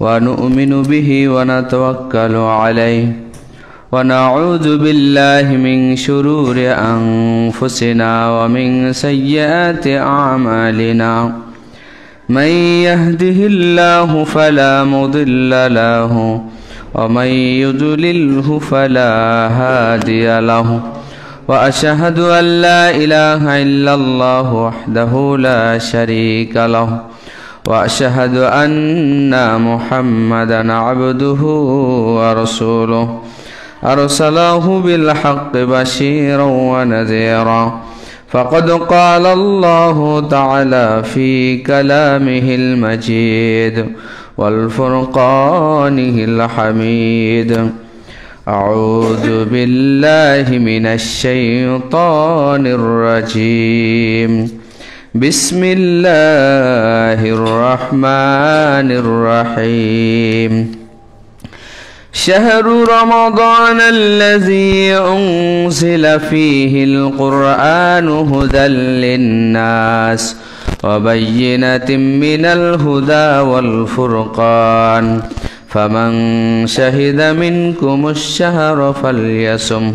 ونؤمن به ونتوكل عليه ونعوذ بالله من شرور أنفسنا ومن سيئات أعمالنا من يهده الله فلا مضل له ومن يضلله فلا هادي له وأشهد أن لا إله إلا الله وحده لا شريك له وأشهد أن محمدا عبده ورسوله أرسله بالحق بشيرا ونذيرا فقد قال الله تعالى في كلامه المجيد والفرقانه الحميد أعوذ بالله من الشيطان الرجيم بسم الله الرحمن الرحيم شهر رمضان الذي أنزل فيه القرآن هدى للناس وبينة من الهدى والفرقان فمن شهد منكم الشهر فليصم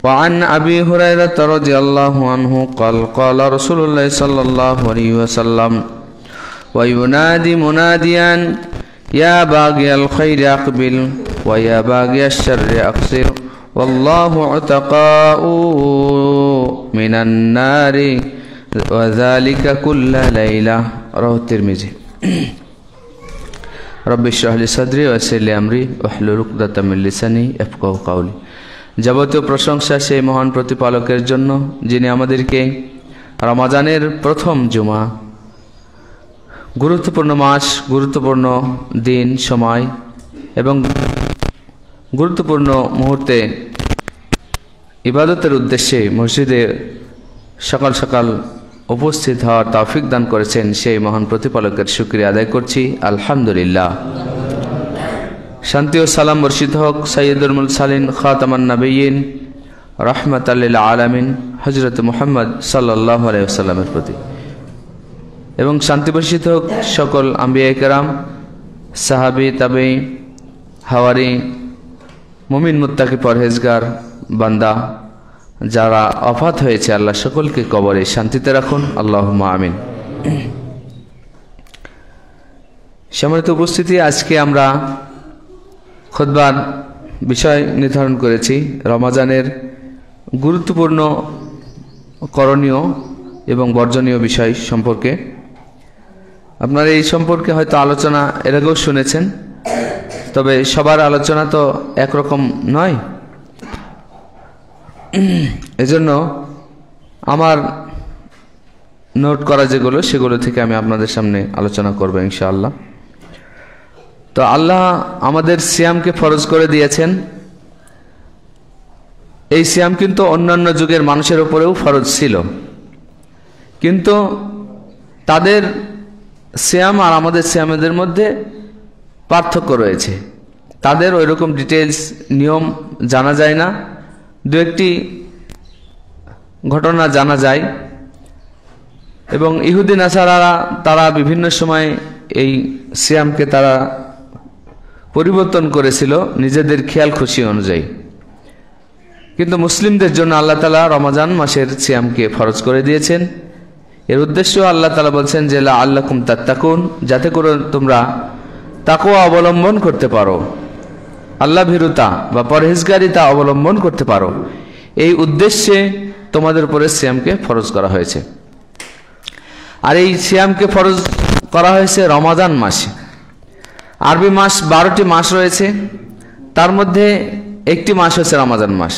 وعن أبي هريرة رضي الله عنه قال قال رسول الله صلى الله عليه وسلم وينادي مناديا يا باغي الخير أقبل ويا باغي الشر أقصر والله عتقاء من النار وذلك كل ليلة رواه الترمذي رب اشرح لي صدري ويسر لي أمري واحلل عقدة من لساني يفقهوا قولي যাবতীয় প্রশংসা সেই মহান প্রতিপালকের জন্য যিনি আমাদেরকে রমজানের প্রথম জুমা গুরুত্বপূর্ণ মাস গুরুত্বপূর্ণ দিন সময় এবং গুরুত্বপূর্ণ মুহূর্তে ইবাদতের উদ্দেশ্যে মসজিদে সকাল সকাল উপস্থিত হওয়ার তৌফিক দান করেছেন সেই মহান প্রতিপালকের শুকরিয়া আদায় করছি আলহামদুলিল্লাহ। শান্তি ও সালাম বর্ষিত হোক সাইয়্যিদুল মুরসালিন খাতামান নবিয়্যিন রাহমাতাল লিল আলামিন হযরত মুহাম্মদ সাল্লাল্লাহু আলাইহি ওয়াসাল্লামের প্রতি এবং শান্তি বর্ষিত হোক সকল আম্বিয়া কেরাম সাহাবী তাবেঈ হাওয়ারি মুমিন মুত্তাকি পরহেজগার বান্দা যারা ওফাত হয়েছে আল্লাহ সকলকে কবরে শান্তিতে রাখুন আল্লাহুম্মা আমিন। সম্মানিত উপস্থিতি, আজকে আমরা খুতবার বিষয় নির্ধারণ করেছি রমজানের গুরুত্বপূর্ণ করণীয় এবং বর্জনীয় বিষয় সম্পর্কে। আপনারা এই সম্পর্কে হয়তো আলোচনা এর আগেও শুনেছেন, তবে সবার আলোচনা তো একরকম নয়। এজন্য আমার নোট করা যেগুলো সেগুলো থেকে আমি আপনাদের সামনে আলোচনা করব ইনশাআল্লাহ। তো আল্লাহ আমাদের সিয়ামকে ফরজ করে দিয়েছেন। এই সিয়াম কিন্তু অন্যান্য যুগের মানুষের উপরেও ফরজ ছিল, কিন্তু তাদের সিয়াম আর আমাদের সিয়ামের মধ্যে পার্থক্য রয়েছে। তাদের ওই রকম ডিটেইলস নিয়ম জানা যায় না, দু একটি ঘটনা জানা যায়। এবং ইহুদি নাসারারা তারা বিভিন্ন সময় এই সিয়ামকে তারা পরিবর্তন করেছিল নিজেদের খেয়াল খুশি অনুযায়ী, কিন্তু মুসলিমদের জন্য আল্লাহ তাআলা রমজান মাসের সিয়ামকে ফরজ করে দিয়েছেন। এর উদ্দেশ্য আল্লাহ তাআলা বলছেন যে লাআল্লাকুম তাত্তাকুন, যাতে করে তোমরা তাকওয়া অবলম্বন করতে পারো, আল্লাহ ভীরুতা বা পরহেজগারিতা অবলম্বন করতে পারো। এই উদ্দেশ্যে তোমাদের উপরে সিয়ামকে ফরজ করা হয়েছে। আর এই সিয়ামকে ফরজ করা হয়েছে রমাদান মাসে। আরবি মাস 12টি মাস রয়েছে, তার মধ্যে একটি মাস হচ্ছে রমাদান মাস।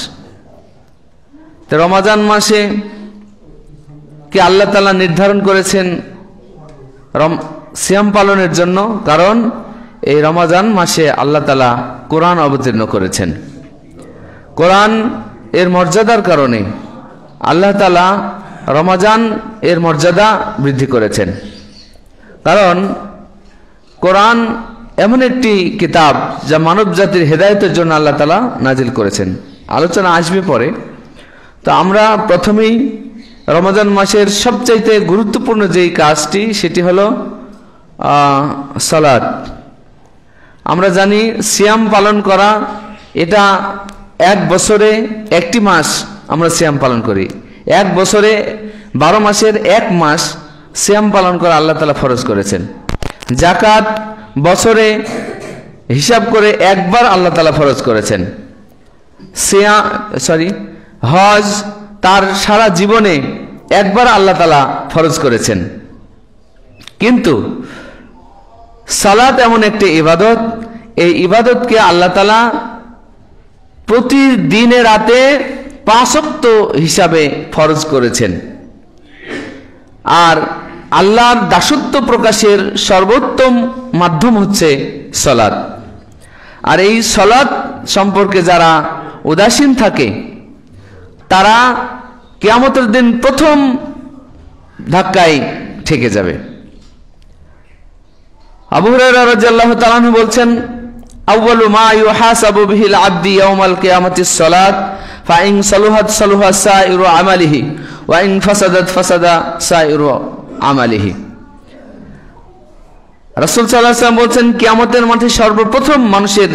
তো রমাদান মাসে কি আল্লাহ তাআলা নির্ধারণ করেছেন সিয়াম পালনের জন্য, কারণ এই রমাদান মাসে আল্লাহ তাআলা কোরআন অবতীর্ণ করেছেন। কোরআন এর মর্যাদার কারণে আল্লাহ তাআলা রমজান এর মর্যাদা বৃদ্ধি করেছেন। কারণ কোরআন এমন একটি কিতাব যা মানব জাতির হেদায়েতের জন্য আল্লাহ তাআলা নাজিল করেছেন। আলোচনা আসবে পরে। তো আমরা প্রথমেই রমজান মাসের সবচাইতে গুরুত্বপূর্ণ যেই কাজটি সেটি হলো সালাত। আমরা জানি সিয়াম পালন করা এটা এক বছরে একটি মাস আমরা সিয়াম পালন করি। এক বছরে 12 মাসের এক মাস সিয়াম পালন করা আল্লাহ তাআলা ফরজ করেছেন। যাকাত বছরে হিসাব করে একবার আল্লাহ তাআলা ফরজ করেছেন। হজ তার সারা জীবনে একবার আল্লাহ তাআলা ফরজ করেছেন। কিন্তু সালাত এমন একটি ইবাদত, এই ইবাদতকে আল্লাহ তাআলা প্রতিদিনে রাতে 5 ওয়াক্ত হিসাবে ফরজ করেছেন। আর আল্লাহর দাসত্ব প্রকাশের সর্বোত্তম মাধ্যম হচ্ছে সালাত। আর এই সালাত সম্পর্কে যারা উদাসীন থাকে তারা কিয়ামতের দিন প্রথম ধাক্কায় ঠেকে যাবে। আবু হুরায়রা রাদিয়াল্লাহু তাআলা আনহু বলছেন, আউয়ালু মা ইউহাসাবু বিহিল আবদি ইয়াউমাল কিয়ামাতিস সালাত ফাইন সালুহাত সালুহা সাইরু আমালিহি ওয়া ইন ফাসাদাত ফাসাদা সাইরু আমালিহি। রাসূল সাল্লাল্লাহু আলাইহি ওয়াসাল্লাম বলছেন, কিয়ামতের মাঠে সর্বপ্রথম মানুষের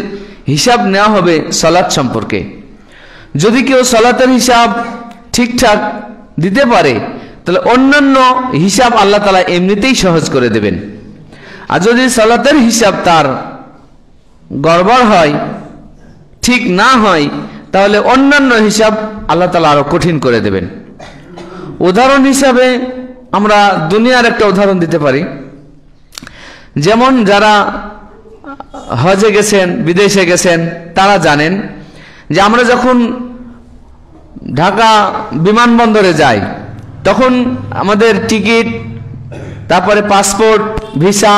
হিসাব নেওয়া হবে সালাত সম্পর্কে। যদি কেউ সালাতের হিসাব ঠিকঠাক দিতে পারে তাহলে অন্যান্য হিসাব আল্লাহ তাআলা এমনিতেই সহজ করে দেবেন। আর যদি সালাতের হিসাব তার গড়বড় হয়, ঠিক না হয়, তাহলে অন্যান্য হিসাব আল্লাহ তাআলা আরো কঠিন করে দেবেন। উদাহরণ হিসাবে আমরা দুনিয়ার একটা উদাহরণ দিতে পারি। যেমন যারা হজে গেছেন, বিদেশে গেছেন, তারা জানেন যে আমরা যখন ঢাকা বিমানবন্দরে যাই তখন আমাদের টিকিট, তারপরে পাসপোর্ট, ভিসা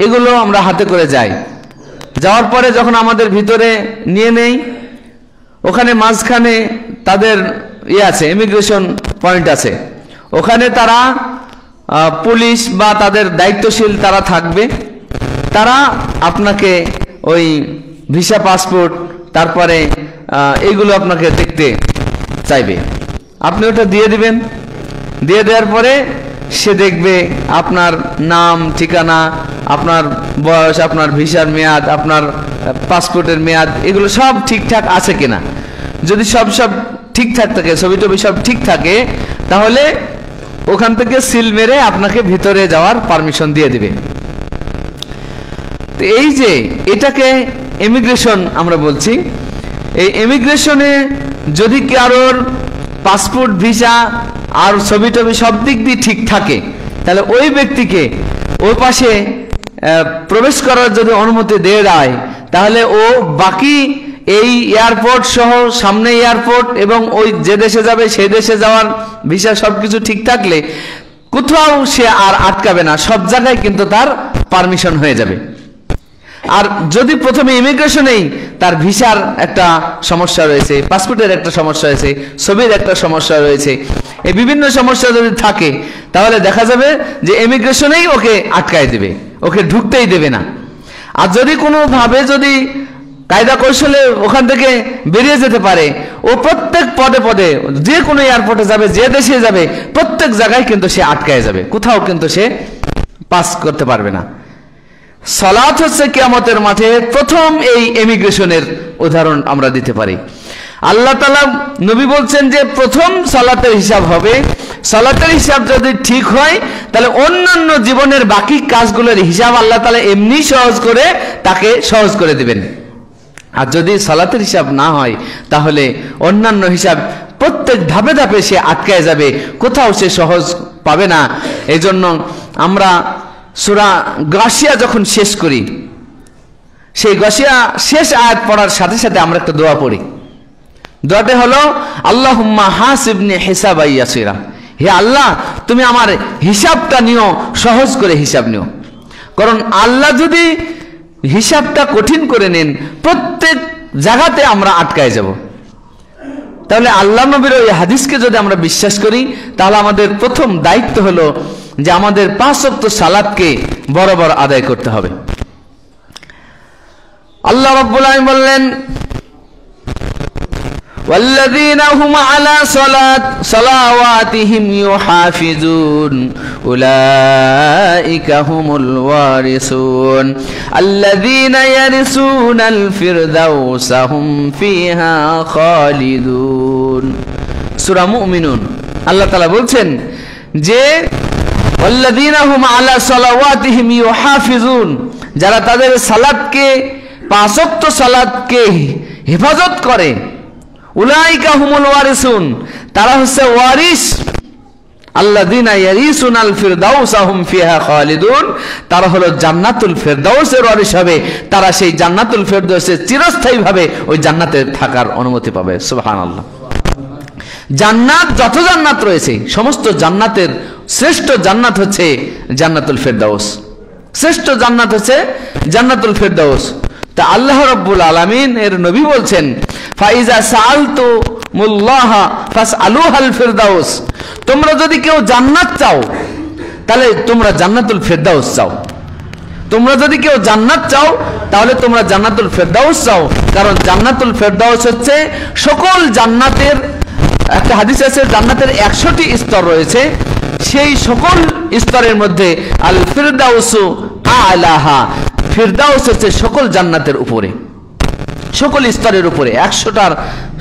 এগুলো আমরা হাতে করে যাই। যাওয়ার পরে যখন আমাদের ভিতরে নিয়ে নেই, ওখানে মাঝখানে তাদের আছে, ইমিগ্রেশন পয়েন্ট আছে, ওখানে তারা পুলিশ বা তাদের দায়িত্বশীল তারা থাকবে। তারা আপনাকে ওই ভিসা, পাসপোর্ট, তারপরে এইগুলো আপনাকে দেখতে চাইবে। আপনি ওটা দিয়ে দিবেন। দিয়ে দেওয়ার পরে সে দেখবে আপনার নাম, ঠিকানা, আপনার বয়স, আপনার ভিসার মেয়াদ, আপনার পাসপোর্টের মেয়াদ, এগুলো সব ঠিকঠাক আছে কিনা। যদি সব ঠিকঠাক থাকে, ছবি টবি সব ঠিক থাকে, তাহলে ওখান থেকে সিল মেরে আপনাকে ভিতরে যাওয়ার পারমিশন দিয়ে দিবে। তো এই যে এটাকে ইমিগ্রেশন আমরা বলছি, এই ইমিগ্রেশনে যদি কারোর পাসপোর্ট, ভিসা আর ছবি টবি সব দিক দিয়ে ঠিক থাকে, তাহলে ওই ব্যক্তিকে ওই পাশে প্রবেশ করার যদি অনুমতি দিয়ে দেয়, তাহলে ও বাকি এই এয়ারপোর্ট সহ, সামনে এয়ারপোর্ট এবং ওই যে দেশে যাবে সেই দেশে যাওয়ার ভিসা সবকিছু ঠিক থাকলে কোথাও সে আর আটকাবে না, সব জায়গায় কিন্তু তার পারমিশন হয়ে যাবে। আর যদি প্রথমে ইমিগ্রেশনেই তার ভিসার একটা সমস্যা রয়েছে, পাসপোর্টের একটা সমস্যা রয়েছে, ছবির একটা সমস্যা রয়েছে, এই বিভিন্ন সমস্যা যদি থাকে, তাহলে দেখা যাবে যে ইমিগ্রেশনেই ওকে আটকায় দেবে, ওকে ঢুকতেই দেবে না। আর যদি কোনোভাবে যদি কায়দা কৌশলে ওখান থেকে বেরিয়ে যেতে পারে, ও প্রত্যেক পদে পদে যে কোনো এয়ারপোর্টে যাবে, যে দেশে যাবে, প্রত্যেক জায়গায় কিন্তু সে আটকায় যাবে, কোথাও কিন্তু সে পাস করতে পারবে না। সালাত হচ্ছে কিয়ামতের মাঠে প্রথম এই ইমিগ্রেশনের উদাহরণ আমরা দিতে পারি। আল্লাহ তাআলা, নবী বলছেন যে প্রথম সালাতের হিসাব হবে। সালাতের হিসাব যদি ঠিক হয়, তাহলে অন্যান্য জীবনের বাকি কাজগুলোর হিসাব আল্লাহ তাআলা এমনি সহজ করে তাকে সহজ করে দিবেন। আর যদি সালাতের হিসাব না হয়, তাহলে অন্যান্য হিসাব প্রত্যেক ধাপে ধাপে সে আটকায় যাবে, কোথাও সে সহজ পাবে না। এই জন্য আমরা সূরা গাশিয়া যখন শেষ করি, সেই গাশিয়া শেষ আয়াত পড়ার সাথে সাথে আমরা একটা দোয়া পড়ি। দোয়াটা হলো, আল্লাহুম্মা হাসিবনি হিসাবান ইয়াসিরা। হে আল্লাহ, তুমি আমার হিসাবটা নিও, সহজ করে হিসাব নিও। কারণ আল্লাহ যদি হিসাবটা কঠিন করে নেন, প্রত্যেক জায়গাতে আমরা আটকায় যাব। তাহলে আল্লাহ নবীর ওই হাদিসকে যদি আমরা বিশ্বাস করি, তাহলে আমাদের প্রথম দায়িত্ব হলো যে আমাদের 5 ওয়াক্ত সালাতকে বরাবর আদায় করতে হবে। আল্লাহ রাব্বুল আলামিন বললেন, والذين هم على صلواتهم يحافظون أولئك هم الوارثون الذين يرثون الفردوس هم فيها خالدون সূরা মুমিনুন আল্লাহ তাআলা বলছেন যে والذين هم على صلواتهم يحافظون, যারা তাদের সালাতকে, পাঁচ ওয়াক্ত সালাতকে হেফাজত করে, উলাইকা হুমুল ওয়ারিসুন, তারা হচ্ছে ওয়ারিস, আল্লাযীনা ইয়ারিসুনাল ফিরদাউসা হুম ফিহা খালিদুন, তারা হলো জান্নাতুল ফিরদাউসের ওয়ারিস হবে, তারা সেই জান্নাতুল ফিরদাউসে চিরস্থায়ীভাবে ওই জান্নাতে থাকার অনুমতি পাবে। সুবহানাল্লাহ। জান্নাত, যত জান্নাত রয়েছে সমস্ত জান্নাতের শ্রেষ্ঠ জান্নাত হচ্ছে জান্নাতুল ফিরদাউস, শ্রেষ্ঠ জান্নাত হচ্ছে জান্নাতুল ফিরদাউস। তা আল্লাহ রাব্বুল আলামিন এর নবী বলছেন ফাইজা সাআলতুমুল্লাহা ফাসআলুহাল ফিরদাউস, তোমরা যদি কেউ জান্নাত চাও তাহলে তোমরা জান্নাতুল ফিরদাউস চাও, তোমরা যদি কেউ জান্নাত চাও তাহলে তোমরা জান্নাতুল ফিরদাউস চাও, কারণ জান্নাতুল ফিরদাউস হচ্ছে সকল জান্নাতের, একটা হাদিস আছে জান্নাতের 100টি স্তর রয়েছে, সেই সকল স্তরের মধ্যে আল ফিরদাউসু আলাহা, ফিরদাউস হচ্ছে সকল জান্নাতের উপরে, সকল স্তরের উপরে, 100টার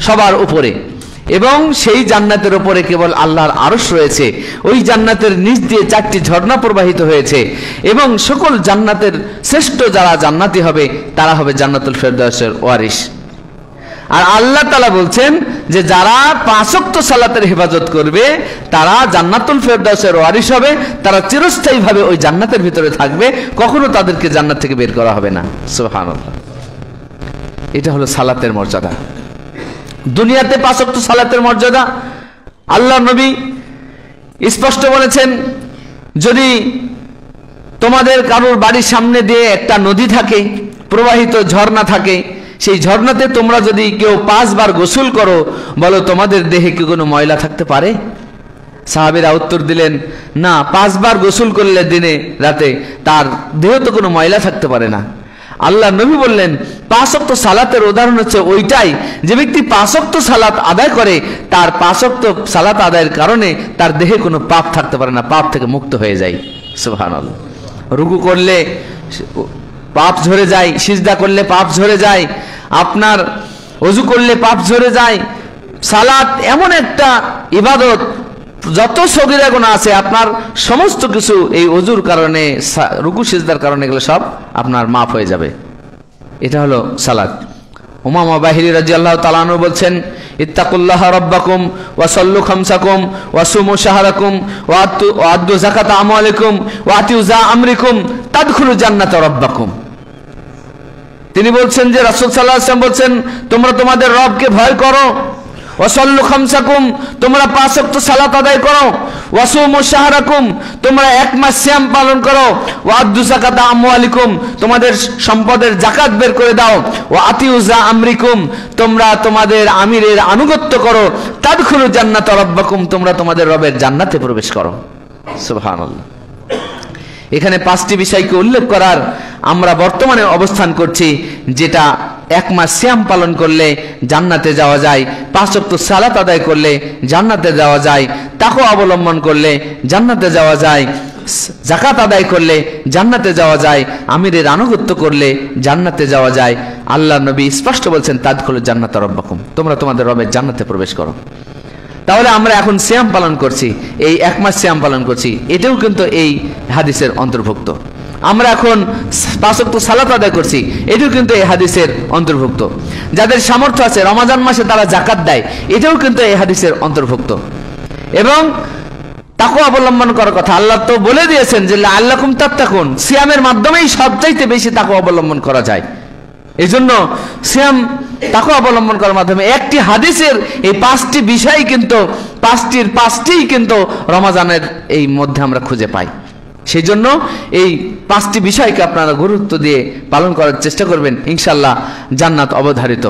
সবার উপরে, এবং সেই জান্নাতের উপরে কেবল আল্লাহর আরশ রয়েছে, ওই জান্নাতের নিচ দিয়ে 4টি ঝর্ণা প্রবাহিত হয়েছে, এবং সকল জান্নাতের শ্রেষ্ঠ যারা জান্নাতি হবে তারা হবে জান্নাতুল ফিরদাউসের ওয়ারিস। আর আল্লাহ তাআলা বলছেন যে যারা পাঁচ ওয়াক্ত সালাতের হেফাজত করবে তারা জান্নাতুল ফিরদাউসের ওয়ারিস হবে, তারা চিরস্থায়ীভাবে ওই জান্নাতের ভিতরে থাকবে, কখনো তাদেরকে জান্নাত থেকে বের করা হবে না। সুবহানাল্লাহ। এটা হলো সালাতের মর্যাদা, দুনিয়াতে পাঁচ ওয়াক্ত সালাতের মর্যাদা। আল্লাহ নবী স্পষ্ট বলেছেন, যদি তোমাদের কারোর বাড়ির সামনে দিয়ে একটা নদী থাকে, প্রবাহিত ঝর্ণা থাকে, সেই ঝর্ণাতে তোমরা যদি কেউ 5 বার গোসল করো, বলো তোমাদের দেহে কি কোনো ময়লা থাকতে পারে? সাহাবীরা উত্তর দিলেন, না, 5 বার গোসল করলে দিনে রাতে তার দেহে তো কোনো ময়লা থাকতে পারে না। আল্লাহ নবী বললেন 5 ওয়াক্ত সালাতের উদাহরণ হচ্ছে ওইটাই, যে ব্যক্তি 5 ওয়াক্ত সালাত আদায় করে তার 5 ওয়াক্ত সালাত আদায়ের কারণে তার দেহে কোনো পাপ থাকতে পারে না, পাপ থেকে মুক্ত হয়ে যায়। সুবহানাল্লাহ। রুকু করলে পাপ ঝরে যায়, সিজদা করলে পাপ ঝরে যায়, আপনার ওযু করলে পাপ ঝরে যায়। সালাত এমন একটা ইবাদত, যত সগীরা গুনাহ আছে আপনার সমস্ত কিছু এই ওযুর কারণে, রুকু সিজদার কারণে এগুলো সব আপনার মাফ হয়ে যাবে। এটা হলো সালাত। উমামা বাহিরি রাদিয়াল্লাহু তাআলা আনহু বলছেন, ইত্তাকুল্লাহ রাব্বাকুম ওয়া সাল্লু খামসাকুম ওয়া সুমু শাহরাকুম ওয়া আদ্দু যাকাতা আমওয়ালিকুম ওয়া আতিউ যা আমরিকুম তাদখুলু জান্নাতা রাব্বাকুম। তিনি বলছেন যে রাসূল সাল্লাল্লাহু আলাইহি ওয়াসাল্লাম বলছেন, তোমরা তোমাদের রবকে ভয় করো, ওয়া সাল্লু খামসাকুম, তোমরা 5 ওয়াক্ত সালাত আদায় করো, ওয়া সুমু শাহরাকুম, তোমরা 1 মাস সিয়াম পালন করো, ওয়া আদ্দু যাকাতা আমওয়ালিকুম, তোমাদের সম্পদের যাকাত বের করে দাও, ওয়া আতিউ যা আমরিকুম, তোমরা তোমাদের আমিরের আনুগত্য করো, তাদখুলু জান্নাতা রাব্বাকুম, তোমরা তোমাদের রবের জান্নাতে প্রবেশ করো। সুবহানাল্লাহ। এখানে 5টি বিষয়কে উল্লেখ করার আমরা বর্তমানে অবস্থান করছি, যেটা 1 মাস সিয়াম পালন করলে জান্নাতে যাওয়া যায়, 5 ওয়াক্ত সালাত আদায় করলে জান্নাতে যাওয়া যায়, তাকওয়া অবলম্বন করলে জান্নাতে যাওয়া যায়, যাকাত আদায় করলে জান্নাতে যাওয়া যায়, আমিরের আনুগত্য করলে জান্নাতে যাওয়া যায়। আল্লাহ নবী স্পষ্ট বলছেন, তাদখুলু জান্নাতা রাব্বাকুম, তোমরা তোমাদের রবের জান্নাতে প্রবেশ করো। তাহলে আমরা এখন সিয়াম পালন করছি, এই 1 মাস সিয়াম পালন করছি, এটাও কিন্তু এই হাদিসের অন্তর্ভুক্ত। আমরা এখন 5 ওয়াক্ত সালাত আদায় করছি, এটাও কিন্তু এই হাদিসের অন্তর্ভুক্ত। যাদের সামর্থ্য আছে রমজান মাসে তারা যাকাত দেয়, এটাও কিন্তু এই হাদিসের অন্তর্ভুক্ত। এবং তাকওয়া অবলম্বন করার কথা আল্লাহ তো বলে দিয়েছেন যে লাআল্লাকুম তাত্তাকুন, সিয়ামের মাধ্যমেই সবচাইতে বেশি তাকওয়া অবলম্বন করা যায়। এই জন্য সিয়াম তাকওয়া অবলম্বন করার মাধ্যমে একটি হাদিসের এই 5টি বিষয় কিন্তু 5টিই কিন্তু রমজানের এই মধ্যে আমরা খুঁজে পাই। সেই জন্য এই 5টি বিষয়কে আপনারা গুরুত্ব দিয়ে পালন করার চেষ্টা করবেন, ইনশাআল্লাহ জান্নাত অবধারিত।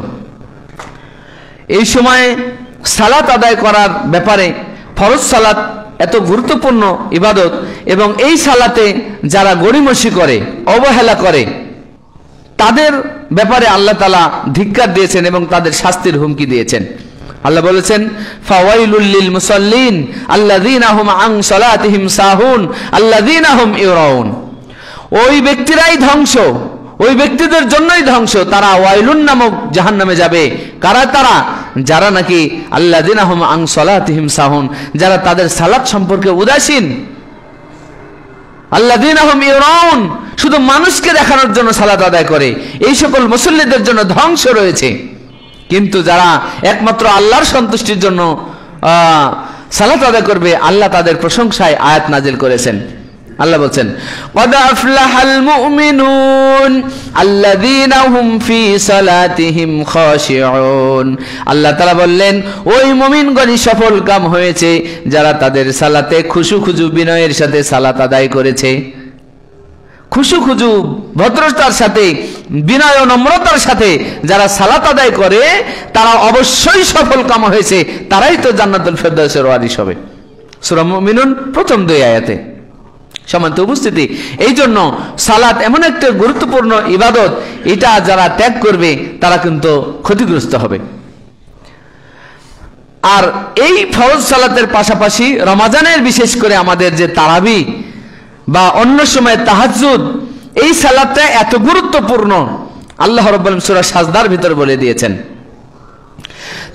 এই সময়ে সালাত আদায় করার ব্যাপারে, ফরজ সালাত এত গুরুত্বপূর্ণ ইবাদত, এবং এই সালাতে যারা গড়িমসি করে, অবহেলা করে, তাদের ব্যাপারে আল্লাহ তাআলা ধিক্কার দিয়েছেন এবং তাদের শাস্তির হুমকি দিয়েছেন। আল্লাহ বলেছেন ফাওয়াইলুল লিল মুসাল্লিন আল্লাযীনা হুম আন সালাতিহিম সাহুন আল্লাযীনা হুম ইউরাউন। ওই ব্যক্তিরাই ধ্বংস, ওই ব্যক্তিদের জন্যই ধ্বংস, তারা ওয়াইলুন নামক জাহান্নামে যাবে। কারা তারা? যারা নাকি আল্লাযীনা হুম আন সালাতিহিম সাহুন, যারা তাদের সালাত সম্পর্কে উদাসীন। আল্লাযীনা হুম ইউরাউন, শুধু মানুষকে দেখানোর জন্য সালাত আদায় করে, এই সকল মুসল্লিদের জন্য ধ্বংস রয়েছে। কিন্তু যারা একমাত্র আল্লাহর সন্তুষ্টির জন্য সালাত আদায় করবে, আল্লাহ তাদের প্রশংসায় আয়াত নাজিল করেছেন। আল্লাহ বলছেন قد أفلح المؤمنون الذين هم في صلاتهم خاشعون। আল্লাহ তাআলা বললেন ওই মুমিনগণই সফল কাম হয়েছে যারা তাদের সালাতে খুশু বিনয়ের সাথে সালাত আদায় করেছে। খুশু ভদ্রতার সাথে, বিনয় ও নম্রতার সাথে যারা সালাত আদায় করে তারা অবশ্যই সফল কাম হয়েছে, তারাই তো জান্নাতুল ফেরদাউসের ওয়ারিস হবে। সূরা মুমিনুন প্রথম 2 আয়াতে। সম্মানিত উপস্থিতি, এই জন্য সালাত এমন একটা গুরুত্বপূর্ণ ইবাদত, এটা যারা ত্যাগ করবে তারা কিন্তু ক্ষতিগ্রস্ত হবে। আর এই ফরজ সালাতের পাশাপাশি রমাজানের বিশেষ করে আমাদের যে তারাবি বা অন্য সময় তাহাজ্জুদ, এই সালাতটা এত গুরুত্বপূর্ণ, আল্লাহ রাব্বুল আলামিন সূরা সাজদার ভিতরে বলে দিয়েছেন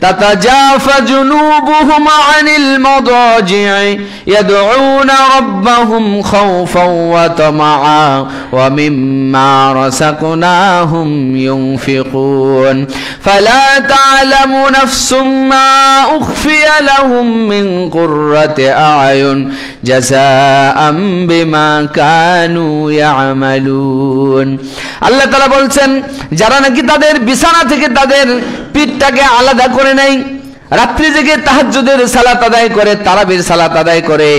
تتجافى جنوبهم عن المضاجع يدعون ربهم خوفا وطمعا ومما رزقناهم ينفقون فلا تعلم نفس ما أخفي لهم من قرة أعين جزاء بما كانوا يعملون। আল্লাহ তাআলা বলছেন যারা নাকি তাদের বিছানা থেকে তাদের পিঠটাকে আলাদা করে নেয়, রাত্রি জেগে তাহাজ্জুদের সালাত আদায় করে, তারাবির সালাত আদায় করে,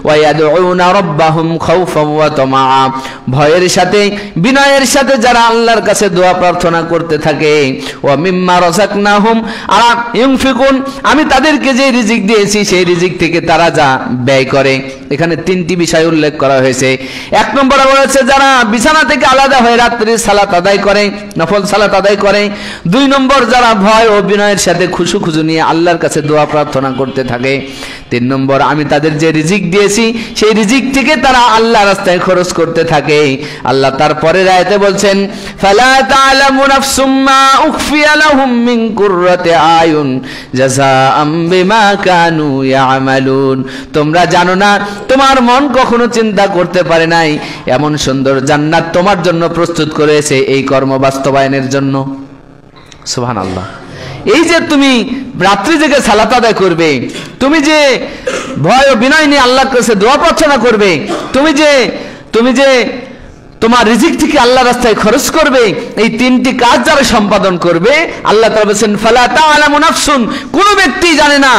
ওয়ায়াদউনা রাব্বাহুম খাউফা ওয়া তামআ, ভয়ের সাথে বিনয়ের সাথে যারা আল্লাহর কাছে দোয়া প্রার্থনা করতে থাকে, ওয়া মিম্মা রাযাকনাহুম আর ইউনফিকুন, আমি তাদেরকে যে রিজিক দিয়েছি সেই রিজিক থেকে তারা যা ব্যয় করে। এখানে 3টি বিষয় উল্লেখ করা হয়েছে। 1 নম্বরে বলেছে যারা বিছানা থেকে আলাদা হয়ে রাত্রির সালাত আদায় করে, নফল সালাত আদায় করে। 2 নম্বর যারা ভয় ও বিনয়ের সাথে খুশু নিয়ে আল্লাহর কাছে দোয়া প্রার্থনা করতে থাকে। 3 নম্বর আমি তাদের যে রিজিক দিয়েছি সেই রিজিক থেকে তারা আল্লাহর রাস্তায় খরচ করতে থাকে। আল্লাহ তারপরের আয়াতে বলছেন ফালা তা'লামু নাফসুম মা উখফিয়া লাহুম মিন কুররাতি আয়ুন জাযাআম বিমা কানু ইয়ামালুন। তোমরা জানো না, তোমার মন কখনো চিন্তা করতে পারে নাই এমন সুন্দর জান্নাত তোমার জন্য প্রস্তুত করেছে এই কর্ম বাস্তবায়নের জন্য। সুবহানাল্লাহ। এই যে তুমি রাত্রি জেগে সালাত আদায় করবে, তুমি যে ভয় ও বিনয় নিয়ে আল্লাহর কাছে দোয়া প্রার্থনা করবে, তুমি যে তোমার রিজিক থেকে আল্লাহর রাস্তায় খরচ করবে, এই 3টি কাজ যারা সম্পাদন করবে, আল্লাহ তাআলা বলেন ফালা তা'লামু নাফসুন, কোন ব্যক্তি জানে না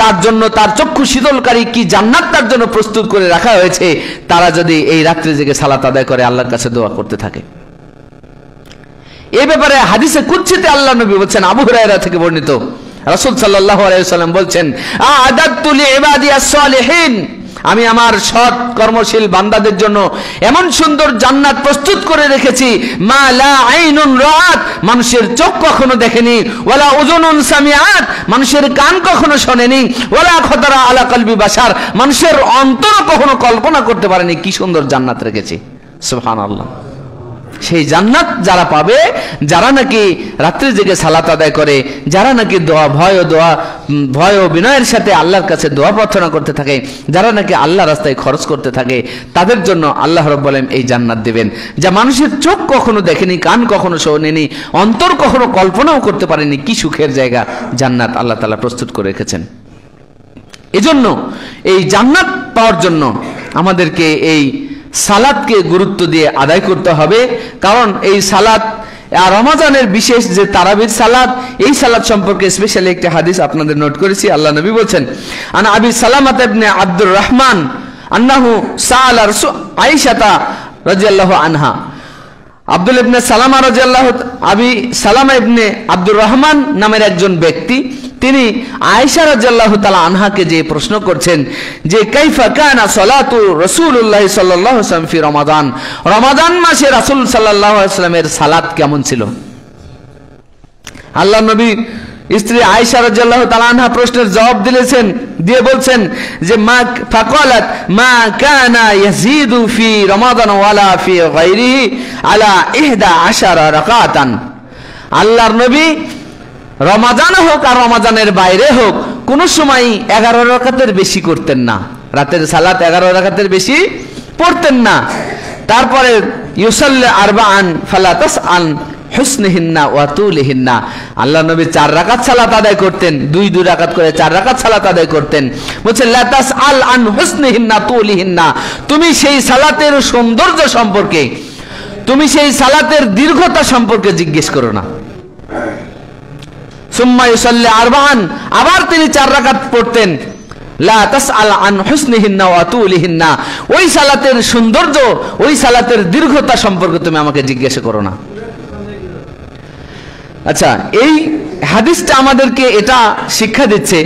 তার জন্য তার চক্ষু শীতলকারী কি জান্নাত তার জন্য প্রস্তুত করে রাখা হয়েছে, তারা যদি এই রাত্রি জেগে সালাত আদায় করে আল্লাহর কাছে দোয়া করতে থাকে। এই ব্যাপারে হাদিসে কুদসিতে আল্লাহ নবী বলেন, আবু হুরায়রা থেকে বর্ণিত, রাসূল সাল্লাল্লাহু আলাইহি ওয়াসাল্লাম বলেন আ'আদাতু লিইবাদিয়াস সালিহিন, আমি আমার সৎ কর্মশীল বান্দাদের জন্য এমন সুন্দর জান্নাত প্রস্তুত করে রেখেছি মা লা আইনুন রাআত, মানুষের চোখ কখনো দেখেনি, ওয়ালা উযুনুন সামিআত, মানুষের কান কখনো শোনেনি, ওয়ালা খাতারা আলা কলবি বাশার, মানুষের অন্তর কখনো কল্পনা করতে পারেনি কি সুন্দর জান্নাত রেখেছি। সুবহানাল্লাহ। সেই জান্নাত যারা পাবে, যারা নাকি রাত্রি জেগে সালাত আদায় করে, যারা নাকি ভয় ও বিনয়ের সাথে আল্লাহর কাছে দোয়া প্রার্থনা করতে থাকে, যারা নাকি আল্লাহর রাস্তায় খরচ করতে থাকে, তাদের জন্য আল্লাহ রাব্বুল আলামিন এই জান্নাত দিবেন যা মানুষের চোখ কখনো দেখেনি, কান কখনো শোনেনি, অন্তর কখনো কল্পনাও করতে পারেনি। কি সুখের জায়গা জান্নাত আল্লাহ তাআলা প্রস্তুত করে রেখেছেন। এজন্য এই জান্নাত পাওয়ার জন্য আমাদেরকে এই সালাতকে গুরুত্ব দিয়ে আদায় করতে হবে। কারণ এই সালাত আর রমজানের বিশেষ যে তারাবির সালাত, এই সালাত সম্পর্কে স্পেশালি একটা হাদিস আপনাদের নোট করেছি। আল্লাহ নবী বলেন আন আবি সালামাত ইবনে আব্দুর রহমান আন্নাহু সাআলা আয়েশা রাদিয়াল্লাহু আনহা, আব্দুল ইবনে সালামা রাদিয়াল্লাহু, আবি সালামা ইবনে আব্দুর রহমান নামের একজন ব্যক্তি, তিনি আয়েশা রাদিয়াল্লাহু তাআলা আনহাকে যে প্রশ্ন করছেন যে কাইফা কানা সালাতু রাসূলুল্লাহ সাল্লাল্লাহু আলাইহি ওয়াসাল্লাম ফি রমাদান, রমাদান মাসে রাসূল সাল্লাল্লাহু আলাইহি ওয়াসাল্লামের সালাত কেমন ছিল। আল্লাহ নবী স্ত্রী আয়েশা রাদিয়াল্লাহু তাআলা আনহা প্রশ্নের জবাব দিয়ে বলছেন যে মা ফাকালাত মা কানা ইয়াজিদু ফি রমাদান ওয়ালা ফি গায়রিহি আলা 11 রাকাতান। আল্লাহর নবী রমাদান হোক আর রমাদানের বাইরে হোক কোন সময় 11 রাকাতের বেশি করতেন না, রাতের সালাত 11 রাকাতের বেশি পড়তেন না। তারপরে ইউসাল্লি আরবাআন ফালা তাসআল হুসনিহিন্না ওয়া তুলিহিন্না, আল্লাহ নবী 4 রাকাত সালাত আদায় করতেন, 2 রাকাত করে 4 রাকাত সালাত আদায় করতেন। বলছে লা তাসআল আন হুসনিহিন্না তুলিহিন্না, তুমি সেই সালাতের সৌন্দর্য সম্পর্কে, তুমি সেই সালাতের দীর্ঘতা সম্পর্কে জিজ্ঞেস করো না। সুম্মা ইউসাল্লি আরবাআন, আবার তিনি 4 রাকাত পড়তেন। লা তাসআল আন হুসনিহিন্না ওয়া তুলিহিন্না, ওই সালাতের সৌন্দর্য, ওই সালাতের দীর্ঘতা সম্পর্কে তুমি আমাকে জিজ্ঞাসা করো না। আচ্ছা, এই হাদিসটা আমাদেরকে এটা শিক্ষা দিচ্ছে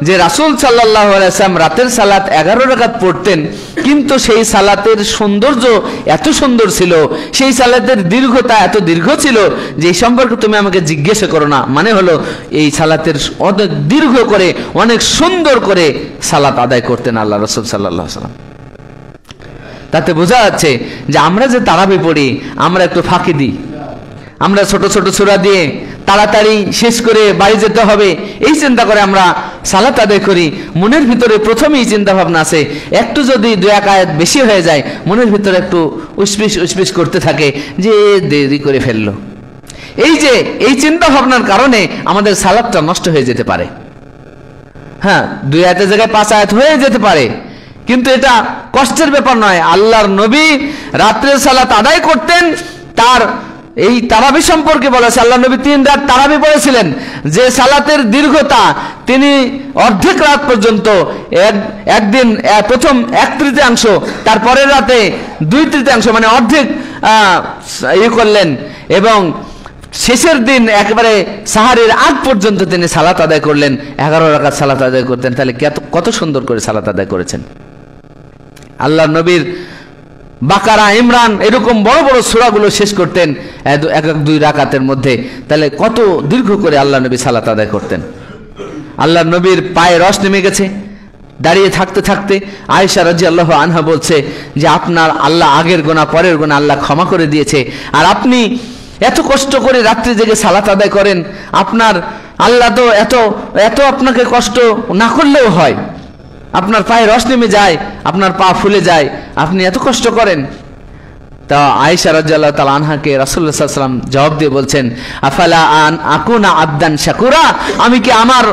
যে রাসূল সাল্লাল্লাহু আলাইহি ওয়াসাল্লাম রাতের সালাত 11 রাকাত পড়তেন, কিন্তু সেই সালাতের সৌন্দর্য এত সুন্দর ছিল, সেই সালাতের দীর্ঘতা এত দীর্ঘ ছিল যে এই সম্পর্কে তুমি আমাকে জিজ্ঞাসা করো না। মানে হলো এই সালাতের অনেক দীর্ঘ করে, অনেক সুন্দর করে সালাত আদায় করতেন আল্লাহ রাসূল সাল্লাল্লাহু আলাইহি ওয়াসাল্লাম। তাতে বোঝা যাচ্ছে যে আমরা যে তারাবি পড়ি, আমরা একটু ফাঁকি দিই, আমরা ছোট ছোট সূরা দিয়ে তাড়াতাড়ি শেষ করে বাড়ি যেতে হবে এই চিন্তা করে আমরা সালাত আদায় করি। মনের ভিতরে প্রথমেই চিন্তা ভাবনা আছে, একটু যদি 2 আয়াত বেশি হয়ে যায় মনের ভিতরে একটু উসপিস করতে থাকে যে দেরি করে ফেললো। এই চিন্তা ভাবনার কারণে আমাদের সালাতটা নষ্ট হয়ে যেতে পারে। হ্যাঁ, 2 আয়াতের জায়গায় 5 আয়াত হয়ে যেতে পারে, কিন্তু এটা কষ্টের ব্যাপার নয়। আল্লাহর নবী রাত্রের সালাত আদায় করতেন। তার এই তারাবি সম্পর্কে বলেছে, আল্লাহ নবী 3 রাত তারাবি পড়েছিলেন, যে সালাতের দীর্ঘতা তিনি অর্ধেক রাত পর্যন্ত, একদিন প্রথম 1/3, তারপরের রাতে 2/3, মানে অর্ধেক করলেন, এবং শেষের দিন একেবারে সাহারের আগ পর্যন্ত তিনি সালাত আদায় করলেন, 11 রাকাত সালাত আদায় করতেন। তাহলে কত সুন্দর করে সালাত আদায় করেছেন। আল্লাহ নবীর বাকারা, ইমরান এরকম বড় বড় সূরাগুলো শেষ করতেন 1-2 রাকাতের মধ্যে। তাহলে কত দীর্ঘ করে আল্লাহ নবী সালাত আদায় করতেন। আল্লাহ নবীর পায়ে রস নেমে গেছে দাঁড়িয়ে থাকতে থাকতে। আয়েশা রাদিয়াল্লাহু আনহা বলছে যে আপনার আল্লাহ আগের গুনাহ পরের গুনাহ আল্লাহ ক্ষমা করে দিয়েছে, আর আপনি এত কষ্ট করে রাত্রে জেগে সালাত আদায় করেন, আপনার আল্লাহ তো এত আপনাকে কষ্ট না করলেও হয়, আপনার পায়ে রস নেমে যায়, আপনার পা ফুলে যায়, আপনি এত কষ্ট করেন। তা আয়েশা রাদিয়াল্লাহু তাআলা আনহাকে রাসূলুল্লাহ সাল্লাল্লাহু আলাইহি ওয়াসাল্লাম জবাব দিয়ে বলছেন, আফালা আন আকুনা আবদান শাকুরা, আমি কি আমার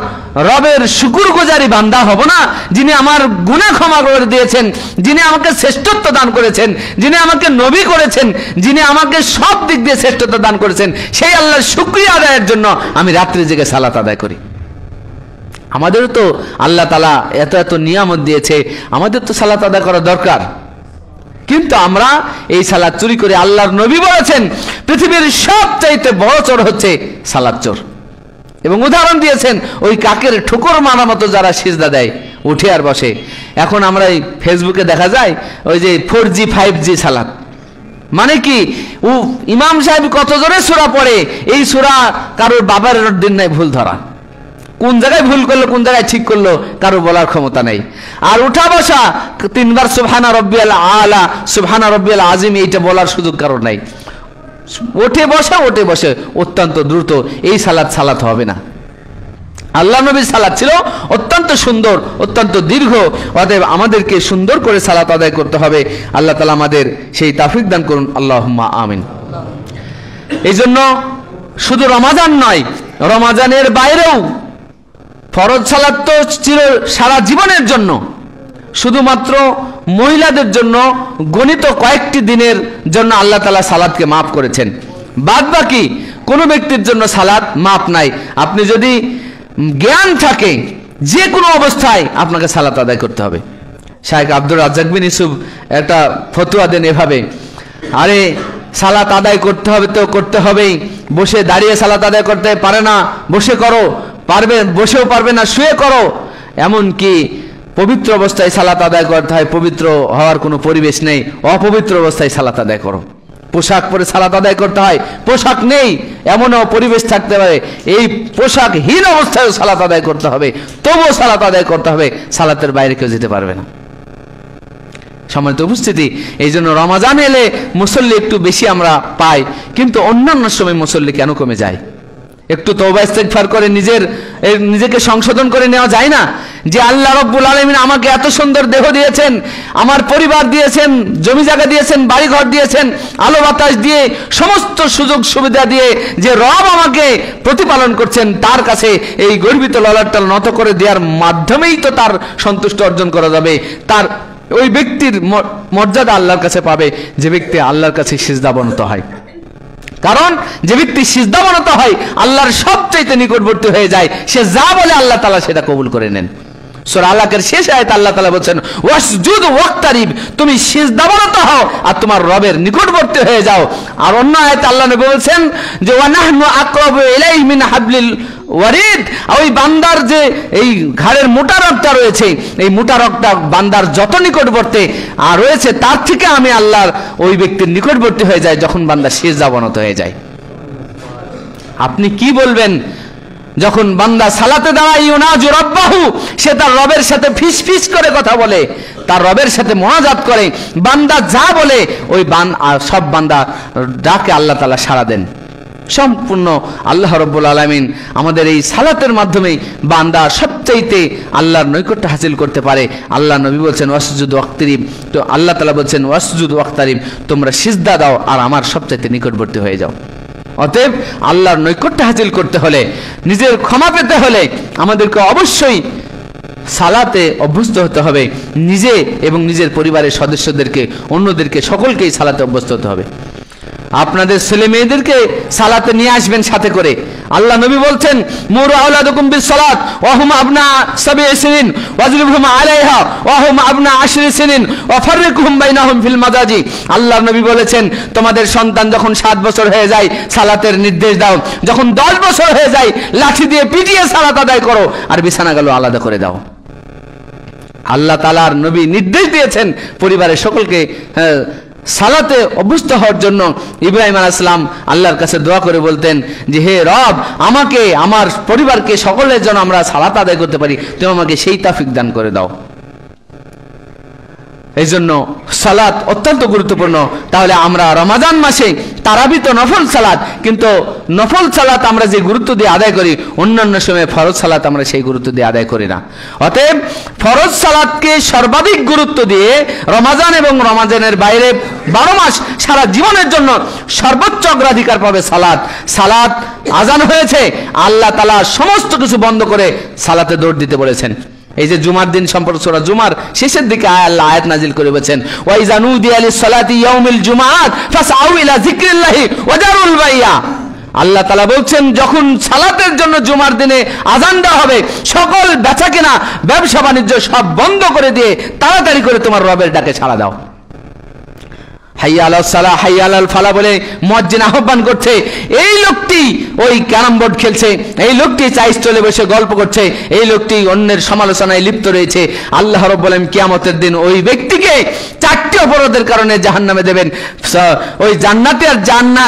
রবের শুকরগুজারি বান্দা হব না, যিনি আমার গুনাহ ক্ষমা করে দিয়েছেন, যিনি আমাকে শ্রেষ্ঠত্ব দান করেছেন, যিনি আমাকে নবী করেছেন, যিনি আমাকে সব দিক দিয়ে শ্রেষ্ঠত্ব দান করেছেন, সেই আল্লাহর শুকরিয়া আদায়ের জন্য আমি রাত্রি জেগে সালাত আদায় করি। আমাদেরও তো আল্লাহ তাআলা এত নিয়ামত দিয়েছে, আমাদের তো সালাত আদায় করা দরকার, কিন্তু আমরা এই সালাত চুরি করে। আল্লাহর নবী বলেছেন পৃথিবীর সবচাইতে বড় চোর হচ্ছে সালাত চোর, এবং উদাহরণ দিয়েছেন ওই কাকের ঠোকর মারা মতো যারা সিজদা দেয়, উঠে আর বসে। এখন আমরা এই ফেসবুকে দেখা যায় ওই যে 4G 5G সালাত, মানে কি ইমাম সাহেব কত জোরে সূরা পড়ে, এই সূরা কারোর বাবার দিন নাই ভুল ধরা, কোন জায়গায় ভুল করলো কোন জায়গায় ঠিক করলো কারো বলার ক্ষমতা নেই। আর উঠা বসা 3 বার সুবহানা রাব্বিয়াল আলা সুবহানা রাব্বিয়াল আযীম এইটা বলার সুযোগ কারো নাই। ওঠে বসে অত্যন্ত দ্রুত, এই সালাত হবে না। আল্লাহ নবীর সালাত ছিল অত্যন্ত সুন্দর, অত্যন্ত দীর্ঘ। অতএব আমাদেরকে সুন্দর করে সালাত আদায় করতে হবে। আল্লাহ তাআলা আমাদের সেই তৌফিক দান করুন, আল্লাহুম্মা আমিন। এই জন্য শুধু রমাদান নয়, রমাদানের বাইরেও ফরজ সালাত তো চির সারা জীবনের জন্য, শুধুমাত্র মহিলাদের জন্য গণিত কয়েকটি দিনের জন্য আল্লাহ তাআলা সালাতকে মাফ করেছেন, বাদ বাকি কোনো ব্যক্তির জন্য সালাত মাফ নাই। আপনি যদি জ্ঞান থাকে যে কোনো অবস্থায় আপনাকে সালাত আদায় করতে হবে। শাইখ আব্দুর রাজ্জাক বিন ইউসুফ একটা ফতোয়া দেন এভাবে, আরে সালাত আদায় করতে হবে তো করতে হবেই, বসে দাঁড়িয়ে সালাত আদায় করতে পারে না বসে করো, পারবে বসেও পারবে না শুয়ে করো, এমন কি পবিত্র অবস্থায় সালাত আদায় করতে হয়, পবিত্র হওয়ার কোনো পরিবেশ নেই, অপবিত্র অবস্থায় সালাত আদায় করো। পোশাক পরে সালাত আদায় করতে হয়, পোশাক নেই এমনও পরিবেশ থাকতে পারে, এই পোশাকহীন অবস্থায় সালাত আদায় করতে হবে, তবুও সালাত আদায় করতে হবে, সালাতের বাইরে কেউ যেতে পারবে না। সম্মানিত উপস্থিতি, এই জন্য রমাজান এলে মুসল্লি একটু বেশি আমরা পাই, কিন্তু অন্যান্য সময় মুসল্লি কেন কমে যায়? একটু তওবা ইস্তেগফার করে নিজেকে সংশোধন করে নেওয়া যায় না? যে আল্লাহ রাব্বুল আলামিন আমাকে এত সুন্দর দেহ দিয়েছেন, আমার পরিবার দিয়েছেন, জমি জায়গা দিয়েছেন, বাড়ি ঘর দিয়েছেন, আলো বাতাস দিয়ে সমস্ত সুযোগ সুবিধা দিয়ে যে রব আমাকে প্রতিপালন করছেন, তার কাছে এই গর্বিত ললাটটা নত করে দেওয়ার মাধ্যমেই তো তার সন্তুষ্টি অর্জন করা যাবে। তার ওই ব্যক্তির মর্যাদা আল্লাহর কাছে পাবে যে ব্যক্তি আল্লাহর কাছে সিজদাবনত হয়। কারণ যে ব্যক্তি সিজদাবনত হয় আল্লাহর সবচাইতে নিকটবর্তী হয়ে যায়, সে যা বলে আল্লাহ তাআলা সেটা কবুল করে নেন। সূরা আলাকের শেষ আয়াতে আল্লাহ তাআলা বলেন ওয়াসজুদ ওয়াক্তারিব, তুমি সিজদাবনত হও আর তোমার রবের নিকটবর্তী হয়ে যাও। আর অন্য আয়াতে আল্লাহ নবী বলেন যে ওয়া নাহনু আকরাবু ইলাইহি মিন হাবলিল ওয়ারিদ, ওই বান্দার যে এই ঘাড়ের মোটা রগটা রয়েছে, এই মোটা রগটা বান্দার যত নিকটবর্তী আর রয়েছে তার থেকে আমি আল্লাহর ওই ব্যক্তির নিকটবর্তী হয়ে যায় যখন বান্দা সিজদাবনত হয়ে যায়। আপনি কি বলবেন যখন বান্দা সালাতে দাঁড়ায় ইউনাজু রাব্বাহু, সে তার রবের সাথে ফিস ফিস করে কথা বলে, তার রবের সাথে মুনাজাত করে, বান্দা যা বলে ওই সব বান্দা ডাকে আল্লাহ তাআলা সাড়া দেন। সম্পূর্ণ আল্লাহ রাব্বুল আলামিন আমাদের এই সালাতের মাধ্যমে বান্দা সবচাইতে আল্লাহর নৈকট্য হাসিল করতে পারে। আল্লাহ নবী বলছেন ওয়াসজুদ ওয়াক্তারিব, তো আল্লাহ তাআলা বলছেন ওয়াসজুদ ওয়াক্তারিব, তোমরা সিজদা দাও আর আমার সবচাইতে নিকটবর্তী হয়ে যাও। অতএব আল্লাহর নৈকট্য হাসিল করতে হলে, নিজের ক্ষমা পেতে হলে আমাদেরকে অবশ্যই সালাতে অভ্যস্ত হতে হবে, নিজে এবং নিজের পরিবারের সদস্যদেরকে, অন্যদেরকে, সকলকেই সালাতে অভ্যস্ত হতে হবে। আপনাদের ছেলে মেয়েদেরকে সালাতে নিয়ে আসবেন সাথে করে। আল্লাহ নবী বলছেন মুরু আওলাদাকুম বিসসালাত ওয়া হুম আবনা 7 সিনিন ওয়াজরিবহুম আলাইহা ওয়া হুম আবনা 10 সিনিন ওয়া ফাররিকুহুম বাইনাহুম ফিল মাদাজি। আল্লাহ নবী বলেছেন তোমাদের সন্তান যখন 7 বছর হয়ে যায় সালাতের নির্দেশ দাও, যখন 10 বছর হয়ে যায় লাঠি দিয়ে পিটিয়ে সালাত আদায় করো, আর বিছানাগুলো আলাদা করে দাও। আল্লাহ তাআলার নবী নির্দেশ দিয়েছেন পরিবারের সকলকে সালাতে অভ্যস্ত হওয়ার জন্য। ইব্রাহিম আলাইহিস সালাম আল্লাহর কাছে দোয়া করে বলতেন যে হে রব, আমাকে, আমার পরিবারকে, সকলের জন্য আমরা সালাত আদায় করতে পারি, তুমি আমাকে সেই তৌফিক দান করে দাও। এই জন্য সালাত অত্যন্ত গুরুত্বপূর্ণ। তাহলে আমরা রমাদান মাসে তারাবি তো নফল সালাত, কিন্তু নফল সালাত আমরা যে গুরুত্ব দিয়ে আদায় করি, অন্যান্য সময় ফরজ সালাত আমরা সেই গুরুত্ব দিয়ে আদায় করি না। অতএব ফরজ সালাতকে সর্বাধিক গুরুত্ব দিয়ে রমাদান এবং রমাদানের বাইরে 12 মাস সারা জীবনের জন্য সর্বোচ্চ অগ্রাধিকার পাবে সালাত। সালাত আজান হয়েছে, আল্লাহ তাআলা সমস্ত কিছু বন্ধ করে সালাতে দৌড় দিতে বলেছেন। এই যে জুমার দিন সম্পর্কে সূরা জুমার শেষের দিকে আল্লাহ আয়াত নাজিল করে বলেছেন ওয়া ইযা নুদিয়া লিস-সালাতি ইয়াউমিল জুমআত ফাসআউ ইলা যিকরিল্লাহি ওয়া দারুল বাইয়া। আল্লাহ তাআলা বলছেন যখন সালাতের জন্য জুমার দিনে আযান দেওয়া হবে, সকল বেচাকেনা, ব্যবসা বাণিজ্য সব বন্ধ করে দিয়ে তাড়াতাড়ি করে তোমার রবের ডাকে সাড়া দাও। হাইয়া আলাস সালাহ হাইয়া আলাল ফালাহ বলে মুয়াজ্জিন আহ্বান করছে, এই লোকটি ওই ক্যারাম বোর্ড খেলছে, এই লোকটি চাইস চলে বসে গল্প করছে, এই লোকটি অন্যের সমালোচনায় লিপ্ত রয়েছে। আল্লাহ রাব্বুল আলামিন কিয়ামতের দিন ওই ব্যক্তিকে 4টি অপরাধের কারণে জাহান্নামে দেবেন। ওই জান্নাতে আর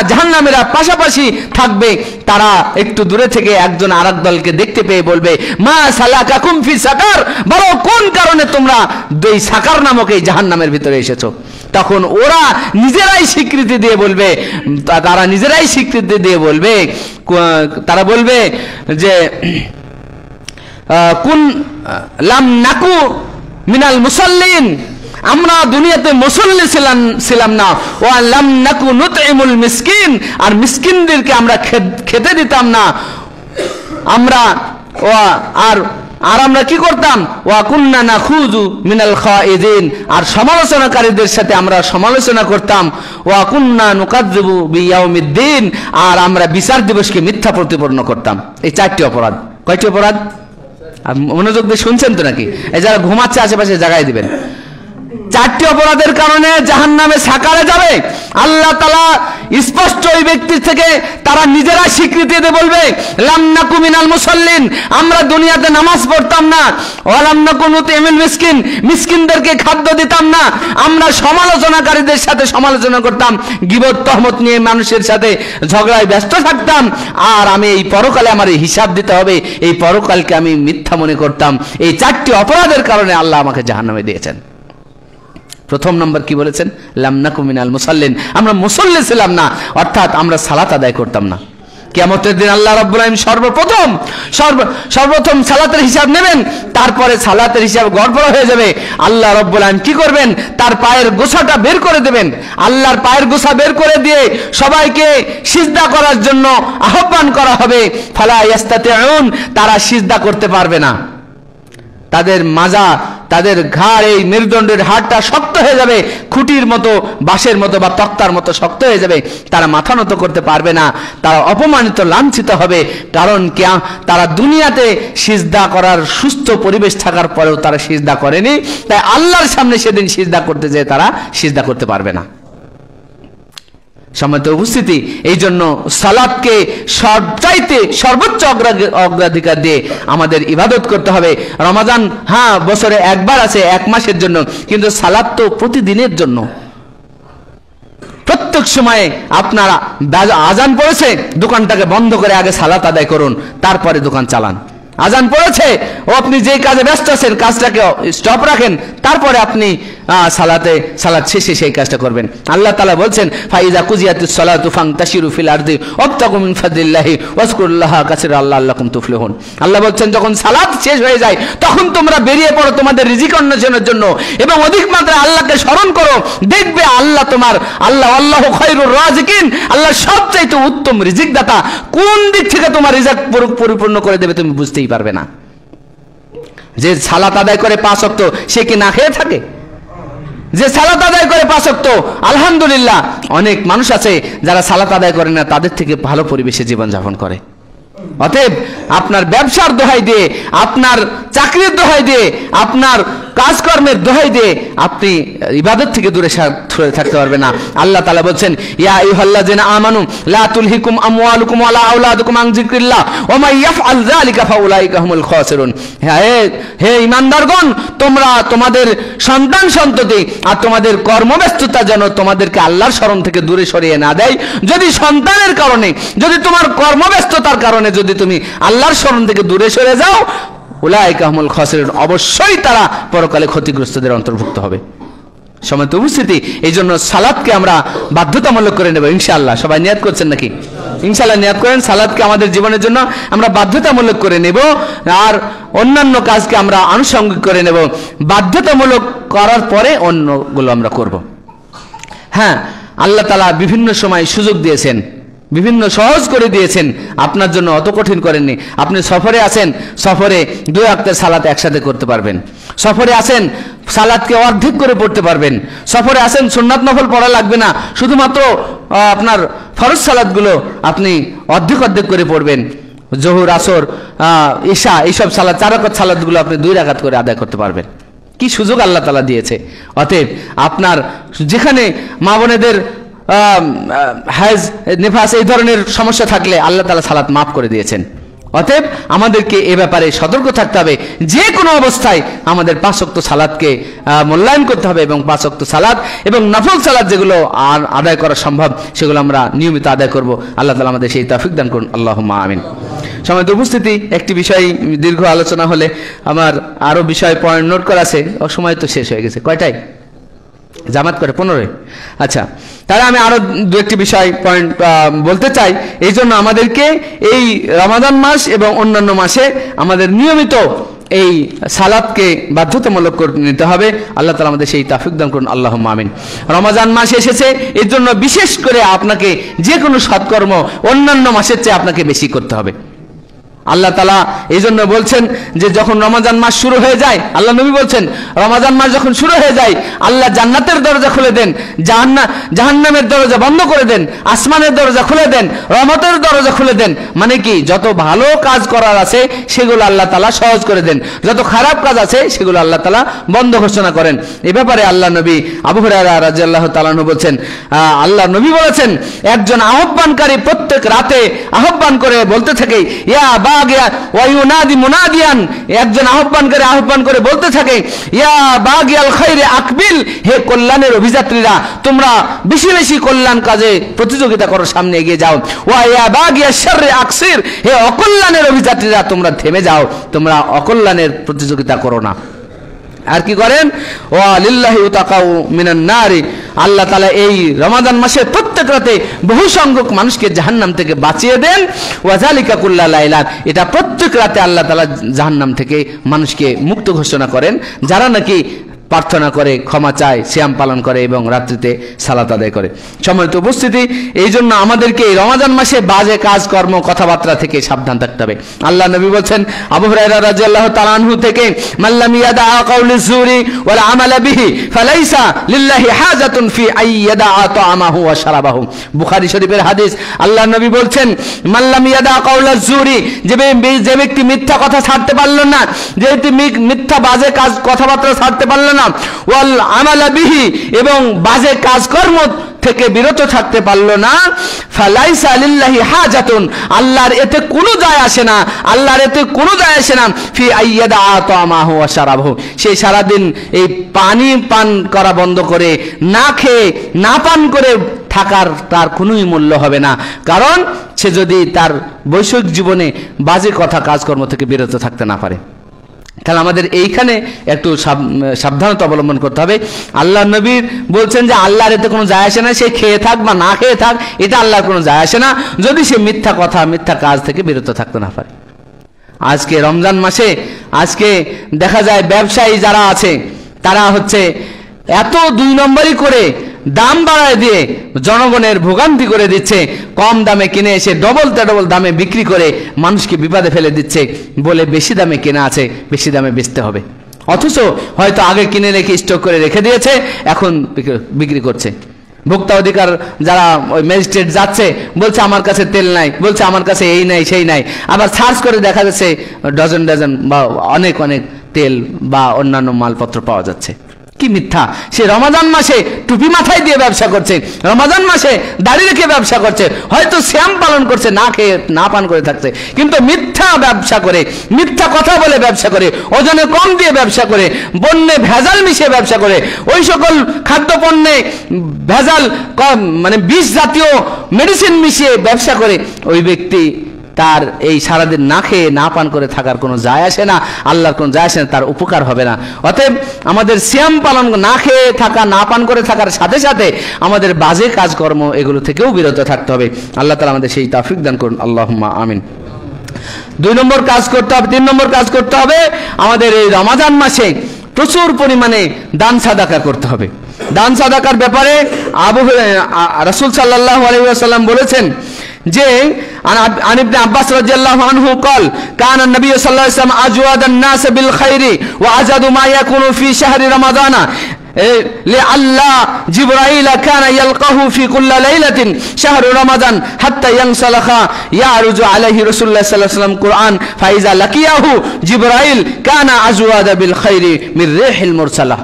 জাহান্নামীরা পাশাপাশি থাকবে, তারা একটু দূরে থেকে একজন আরেক দলকে দেখতে পেয়ে বলবে মা সালাকাকুম ফি সাকার, বলো কোন কারণে তোমরা এই সাকার নামক এই জাহান্নামের ভিতরে এসেছো। তখন ওরা নিজেরাই স্বীকৃতি দিয়ে বলবে, তারা বলবে যে কুন লাম নাকু মিনাল মুসাল্লিন, আমরা দুনিয়াতে মুসল্লি ছিলাম না, ওয়া লাম নাকু নুতইমুল মিসকিন, আর মিসকিনদেরকে আমরা খেতে দিতাম না, আর আমরা কি করতাম ওয়া কুন্না নাখুযু মিনাল খাইদিন, আর সমালোচনাকারীদের সাথে আমরা সমালোচনা করতাম, ওয়া কুন্না নুকাযযিবু বিয়াউমিদ্দিন, আর আমরা বিচার দিবসকে মিথ্যা প্রতিপন্ন করতাম। এই 4টি অপরাধ। কয়টি অপরাধ? মনোযোগ দিয়ে শুনছেন তো নাকি? এই যারা ঘুমাচ্ছে আশেপাশে জাগায় দিবেন। চারটি অপরাধের কারণে জাহান্নামে সাকারে যাবে। আল্লাহ তাআলা স্পষ্ট ওই ব্যক্তির থেকে তারা নিজেরা স্বীকৃতি দিয়ে বলবে, লাম নাকু মিনাল মুসাল্লিন, আমরা দুনিয়াতে নামাজ পড়তাম না, ওয়ালাম নাকু নুতিমুল মিসকিন, মিসকিনদেরকে খাদ্য দিতাম না, আমরা সমালোচনাকারীদের সাথে সমালোচনা করতাম, গীবত তহমত নিয়ে মানুষের সাথে ঝগড়ায় ব্যস্ত থাকতাম, আর আমি এই পরকালে আমার হিসাব দিতে হবে, এই পরকালকে আমি মিথ্যা মনে করতাম। এই চারটি অপরাধের কারণে আল্লাহ আমাকে জাহান্নামে দিয়েছেন। প্রথম নম্বর কি বলেছেন? লাম নাকু মিনাল মুসাল্লিন, আমরা মুসল্লি ছিলাম না, অর্থাৎ আমরা সালাত আদায় করতাম না। কিয়ামতের দিন আল্লাহ রাব্বুল আলামিন সর্বপ্রথম সালাতের হিসাব নেবেন, তারপরে সালাতের হিসাব গড়বড় হয়ে যাবে। আল্লাহ রাব্বুল আলামিন কি করবেন? তার পায়ের গোছাটা বের করে দেবেন। আল্লাহর পায়ের গোছা বের করে দিয়ে সবাইকে সিজদা করার জন্য আহ্বান করা হবে। ফালা ইয়াস্তাতিউন, তারা সিজদা করতে পারবে না। তাদের মাজা, তাদের ঘাড়, এই মেরুদণ্ডের হাড়টা শক্ত হয়ে যাবে, খুঁটির মতো, বাঁশের মতো বা তক্তার মতো শক্ত হয়ে যাবে। তারা মাথা নত করতে পারবে না, তারা অপমানিত, লাঞ্ছিত হবে। কারণ তারা দুনিয়াতে সিজদা করার সুস্থ পরিবেশ থাকার পরেও তারা সিজদা করেনি, তাই আল্লাহর সামনে সেদিন সিজদা করতে যেয়ে তারা সিজদা করতে পারবে না। সম্মানিত উপস্থিতি, এই জন্য সালাতকে সর্বোচ্চ অগ্রাধিকার দিয়ে আমাদের ইবাদত করতে হবে। রমাজান বছরে একবার আছে, এক মাসের জন্য, কিন্তু সালাত তো প্রতিদিনের জন্য। প্রত্যেক সময়ে আপনারা আজান পড়েছে, দোকানটাকে বন্ধ করে আগে সালাত আদায় করুন, তারপরে দোকান চালান। আজান পড়েছে, ও আপনি যে কাজে ব্যস্ত আছেন কাজটাকে স্টপ রাখেন, তারপরে আপনি সালাত শেষে সেই কাজটা করবেন। আল্লাহ তাআলা বলছেন, ফাইজা কুজিয়াতিস সালাতু ফান্তাশিরু ফিল আরদি ওয়াবতাগু মিন ফাদলিল্লাহি ওয়াজকুরুল্লাহা কাসীরান লাআল্লাকুম তুফলিহুন। আল্লাহ বলছেন, যখন সালাত শেষ হয়ে যায় তখন তোমরা বেরিয়ে পড়ো তোমাদের রিজিক অন্বেষণের জন্য এবং অধিক মাত্রায় আল্লাহকে স্মরণ করো। দেখবে আল্লাহু খায়রুর রাজিকিন, আল্লাহ সবচাইতে উত্তম রিজিক দাতা। কোন দিক থেকে তোমার রিজিক পরিপূর্ণ করে দেবে তুমি বুঝতেই পারবে না। যে সালাত আদায় করে 5 ওয়াক্ত, সে কি না খেয়ে থাকে? যে সালাত আদায় করে 5 ওয়াক্ত, আলহামদুলিল্লাহ, অনেক মানুষ আছে যারা সালাত আদায় করে না, তাদের থেকে ভালো পরিবেশে জীবনযাপন করে। অতএব আপনার ব্যবসার দোহাই দিয়ে, আপনার চাকরির দোহাই দিয়ে, আপনার কাজকর্মের দোহাই দিয়ে আপনি ইবাদত থেকে দূরে থাকতে পারবেন না। আল্লাহ তাআলা বলছেন, ইয়া আইয়ুহাল্লাযিনা আমানু লা তুলহিকুম আমওয়ালুকুম ওয়ালা আওলাদুকুম আন যিকরিল্লাহ ওয়া মান ইয়াফআল যালিকা ফাউলাইকা হুমুল খাসিরুন। হে ঈমানদারগণ, তোমরা তোমাদের সন্তান সন্ততি আর তোমাদের কর্মব্যস্ততা যেন তোমাদেরকে আল্লাহর স্মরণ থেকে দূরে সরিয়ে না দেয়। যদি সন্তানের কারণে, যদি তোমার কর্মব্যস্ততার কারণে যদি তুমি আল্লাহর স্মরণ থেকে দূরে সরে যাও, উলাইকা হুমুল খাসিরুন, অবশ্যই তারা পরকালে ক্ষতিগ্রস্তদের অন্তর্ভুক্ত হবে। সম্মানিত উপস্থিতি, এই জন্য সালাতকে আমরা বাধ্যতামূলক করে নেব ইনশাআল্লাহ। সবাই নিয়াত করছেন নাকি? ইনশাআল্লাহ নিয়াত করেন, সালাতকে আমাদের জীবনের জন্য আমরা বাধ্যতামূলক করে নেব, আর অন্যান্য কাজকে আমরা আনুষঙ্গিক করে নেব। বাধ্যতামূলক করার পরে অন্যগুলো আমরা করব। হ্যাঁ, আল্লাহ তাআলা বিভিন্ন সময় সুযোগ দিয়েছেন, বিভিন্ন সহজ করে দিয়েছেন, আপনার জন্য অত কঠিন করেননি। আপনি সফরে আছেন, সফরে 2 ওয়াক্তের সালাত একসাথে করতে পারবেন। সফরে আছেন, সালাতকে অর্ধেক করে পড়তে পারবেন। সফরে আছেন, সুন্নাত নফল পড়া লাগবে না, শুধুমাত্র আপনার ফরজ সালাতগুলো আপনি অর্ধেক করে পড়বেন। জোহর, আসর, ঈশা, এইসব সালাত, 4 রাকাত সালাতগুলো আপনি 2 রাকাত করে আদায় করতে পারবেন। কি সুযোগ আল্লাহ তাআলা দিয়েছে! অতএব আপনার যেখানে মা বোনেদের হাইজ, নিফাস, এই ধরনের সমস্যা থাকলে আল্লাহ তাআলা সালাত মাফ করে দিয়েছেন। অতএব আমাদেরকে এ ব্যাপারে সতর্ক থাকতে হবে। যে কোনো অবস্থায় আমাদের 5 ওয়াক্ত সালাতকে মূল্যায়ন করতে হবে এবং 5 ওয়াক্ত সালাত এবং নফল সালাত যেগুলো আদায় করা সম্ভব সেগুলো আমরা নিয়মিত আদায় করব। আল্লাহ তাআলা আমাদের সেই তৌফিক দান করুন, আল্লাহুম্মা আমিন। সম্মানিত উপস্থিতি, একটি বিষয় দীর্ঘ আলোচনা হলে আমার আরো বিষয় পয়েন্ট নোট করা আছে, সময় তো শেষ হয়ে গেছে। কয়টায় জামাত করে? 15। আচ্ছা, তাহলে আমি আরো 2-1টি বিষয় পয়েন্ট বলতে চাই। এই জন্য আমাদেরকে এই রমাদান মাস এবং অন্যান্য মাসে আমাদের নিয়মিত এই সালাতকে বাধ্যতামূলক করে নিতে হবে। আল্লাহ তাআলা আমাদের সেই তৌফিক দান করুন, আল্লাহুম্মা আমিন। রমাদান মাস এসেছে, এর জন্য বিশেষ করে আপনাকে যে কোনো সৎকর্ম অন্যান্য মাসের চেয়ে আপনাকে বেশি করতে হবে। আল্লাহ তাআলা এই জন্য বলছেন যে যখন রমজান মাস শুরু হয়ে যায়, আল্লাহ নবী বলছেন রমজান মাস যখন শুরু হয়ে যায় আল্লাহ জান্নাতের দরজা খুলে দেন, জাহান্নামের দরজা বন্ধ করে দেন, আসমানের দরজা খুলে দেন, রহমতের দরজা খুলে দেন। মানে কি, যত ভালো কাজ করার আছে সেগুলো আল্লাহ তাআলা সহজ করে দেন, যত খারাপ কাজ আছে সেগুলো আল্লাহ তাআলা বন্ধ ঘোষণা করেন। এ ব্যাপারে আল্লাহ নবী আবু হুরায়রা রাদিয়াল্লাহু তাআলা আনহু বলছেন, আল্লাহ নবী বলেছেন একজন আহ্বানকারী প্রত্যেক রাতে আহ্বান করে বলতে থাকে ইয়া বাগিয়া ওয়া ইউনাদি মুনাদিয়ান, একজন আহ্বানকারী আহ্বান করে বলতে থাকে ইয়া বাগিয়াল খায়রে আকবিল, হে কল্যাণের অভিযাত্রীরা তোমরা বেশি বেশি কল্যাণ কাজে প্রতিযোগিতা করো, সামনে এগিয়ে যাও। ওয়া ইয়া বাগিয়া শাররে আকসির, হে অকল্যাণের অভিযাত্রীরা তোমরা থেমে যাও, তোমরা অকল্যাণের প্রতিযোগিতা করো না। আর কি করেন, ওয়া লিল্লাহি উতাকাউ মিনান নারি, আল্লাহ তাআলা এই রমাদান মাসের প্রত্যেক রাতে বহু সংখ্যক মানুষকে জাহান্নাম থেকে বাঁচিয়ে দেন। ওয়া যালিকা কুল্লা লাইলা, এটা প্রত্যেক রাতে আল্লাহ তাআলা জাহান্নাম থেকে মানুষকে মুক্ত ঘোষণা করেন যারা নাকি প্রার্থনা করে, ক্ষমা চায়, সিয়াম পালন করে এবং রাত্রিতে সালাত আদায় করে। সম্মানিত উপস্থিতি, এই জন্য আমাদেরকে এই রমাদান মাসে বাজে কাজকর্ম কথাবার্তা থেকে সাবধান থাকতে হবে। আল্লাহ নবী বলছেন আবু হুরায়রা রাদিয়াল্লাহু তাআলা আনহু থেকে, মাল্লাম ইয়াদা কাউলি যুরি ওয়াল আমালা বিহি ফালাইসা লিল্লাহি হাজাতুন ফি আইয়াদা তাআমাহু ওয়া শারাবাহু। বুখারী শরীফের হাদিস, আল্লাহ নবী বলছেন মাল্লাম ইয়াদা কাউলা যুরি, যে ব্যক্তি মিথ্যা কথা ছাড়তে পারল না, যে ব্যক্তি মিথ্যা বাজে কাজ কথাবার্তা ছাড়তে পারল না, ওয়াল আমালা বিহি, এবং বাজে কাজকর্ম থেকে বিরত থাকতে পারলো না, ফালাইসা লিল্লাহি হাজাতুন, আল্লাহর এতে কোনো যায় আসে না, আল্লাহর এতে কোনো যায় আসে না, ফি আইয়াদা তাআমাহু ওয়া শারাবাহু, সে সারাদিন এই পানি পান করা বন্ধ করে, না খেয়ে না পান করে থাকার তার কোনোই মূল্য হবে না, কারণ সে যদি তার বৈষয়িক জীবনে বাজে কথা কাজকর্ম থেকে বিরত থাকতে না পারে। তাহলে আমাদের এইখানে একটু সাবধানতা অবলম্বন করতে হবে। আল্লাহ নবী বলছেন যে আল্লাহর এতে কোনো যায় আসে না, সে খেয়ে থাক বা না খেয়ে থাক, এটা আল্লাহর কোনো যায় আসে না, যদি সে মিথ্যা কথা মিথ্যা কাজ থেকে বিরত থাকতে না পারে। আজকে রমজান মাসে আজকে দেখা যায় ব্যবসায়ী যারা আছে তারা হচ্ছে এত দুই নম্বরই করে দাম বাড়ায় দিয়ে জনগণের ভোগান্তি করে দিচ্ছে, কম দামে কিনে এসে ডবল দামে বিক্রি করে মানুষকে বিপদে ফেলে দিচ্ছে, বলে বেশি দামে কেনা আছে বেশি দামে বেচতে হবে, অথচ হয়তো আগে কিনে রেখে স্টক করে রেখে দিয়েছে, এখন বিক্রি করছে। ভোক্তা অধিকার যারা ওই ম্যাজিস্ট্রেট যাচ্ছে, বলছে আমার কাছে তেল নাই, বলছে আমার কাছে এই নাই সেই নাই, আবার সার্চ করে দেখা যাচ্ছে ডজন ডজন বা অনেক অনেক তেল বা অন্যান্য মালপত্র পাওয়া যাচ্ছে। কি মিথ্যা! সে রমাদান মাসে টুপি মাথায় দিয়ে ব্যবসা করছে, রমাদান মাসে দাড়ি রেখে ব্যবসা করছে, হয়তো শ্যাম পালন করছে, না খেয়ে না পান করে থাকছে, কিন্তু মিথ্যা ব্যবসা করে, মিথ্যা কথা বলে ব্যবসা করে, ওজনে কম দিয়ে ব্যবসা করে, পণ্যে ভেজাল মিশিয়ে ব্যবসা করে, ওই সকল খাদ্য পণ্যে ভেজাল মানে বিষ জাতীয় মেডিসিন মিশিয়ে ব্যবসা করে, ওই ব্যক্তি তার এই সারাদিন না খেয়ে না পান করে থাকার কোনো যায় আসে না, আল্লাহর কোনো যায় আসে না, তার উপকার হবে না। অতএব আমাদের সিয়াম পালন না খেয়ে থাকা না পান করে থাকার সাথে সাথে আমাদের বাজে কাজকর্ম এগুলো থেকেও বিরত থাকতে হবে। আল্লাহ তাআলা আমাদের সেই তৌফিক দান করুন, আল্লাহুম্মা আমিন। 2 নম্বর কাজ করতে হবে, 3 নম্বর কাজ করতে হবে, আমাদের এই রমাদান মাসে প্রচুর পরিমাণে দান সাদাকা করতে হবে। দান সাদাকার ব্যাপারে রাসূল সাল্লাল্লাহু আলাইহি ওয়াসাল্লাম বলেছেন যে আন ইবনে আব্বাস রাদিয়াল্লাহু আনহু قال كان النبي صلى الله عليه وسلم اجود الناس بالخير واجد ما يكون في شهر رمضان لعل جبرائيل كان يلقاه في كل ليلة شهر رمضان حتى ينسلخ يعرج عليه رسول الله صلى الله عليه وسلم قرآن فإذا لقيه جبرائيل كان أجود بالخير من ريح المرسلة।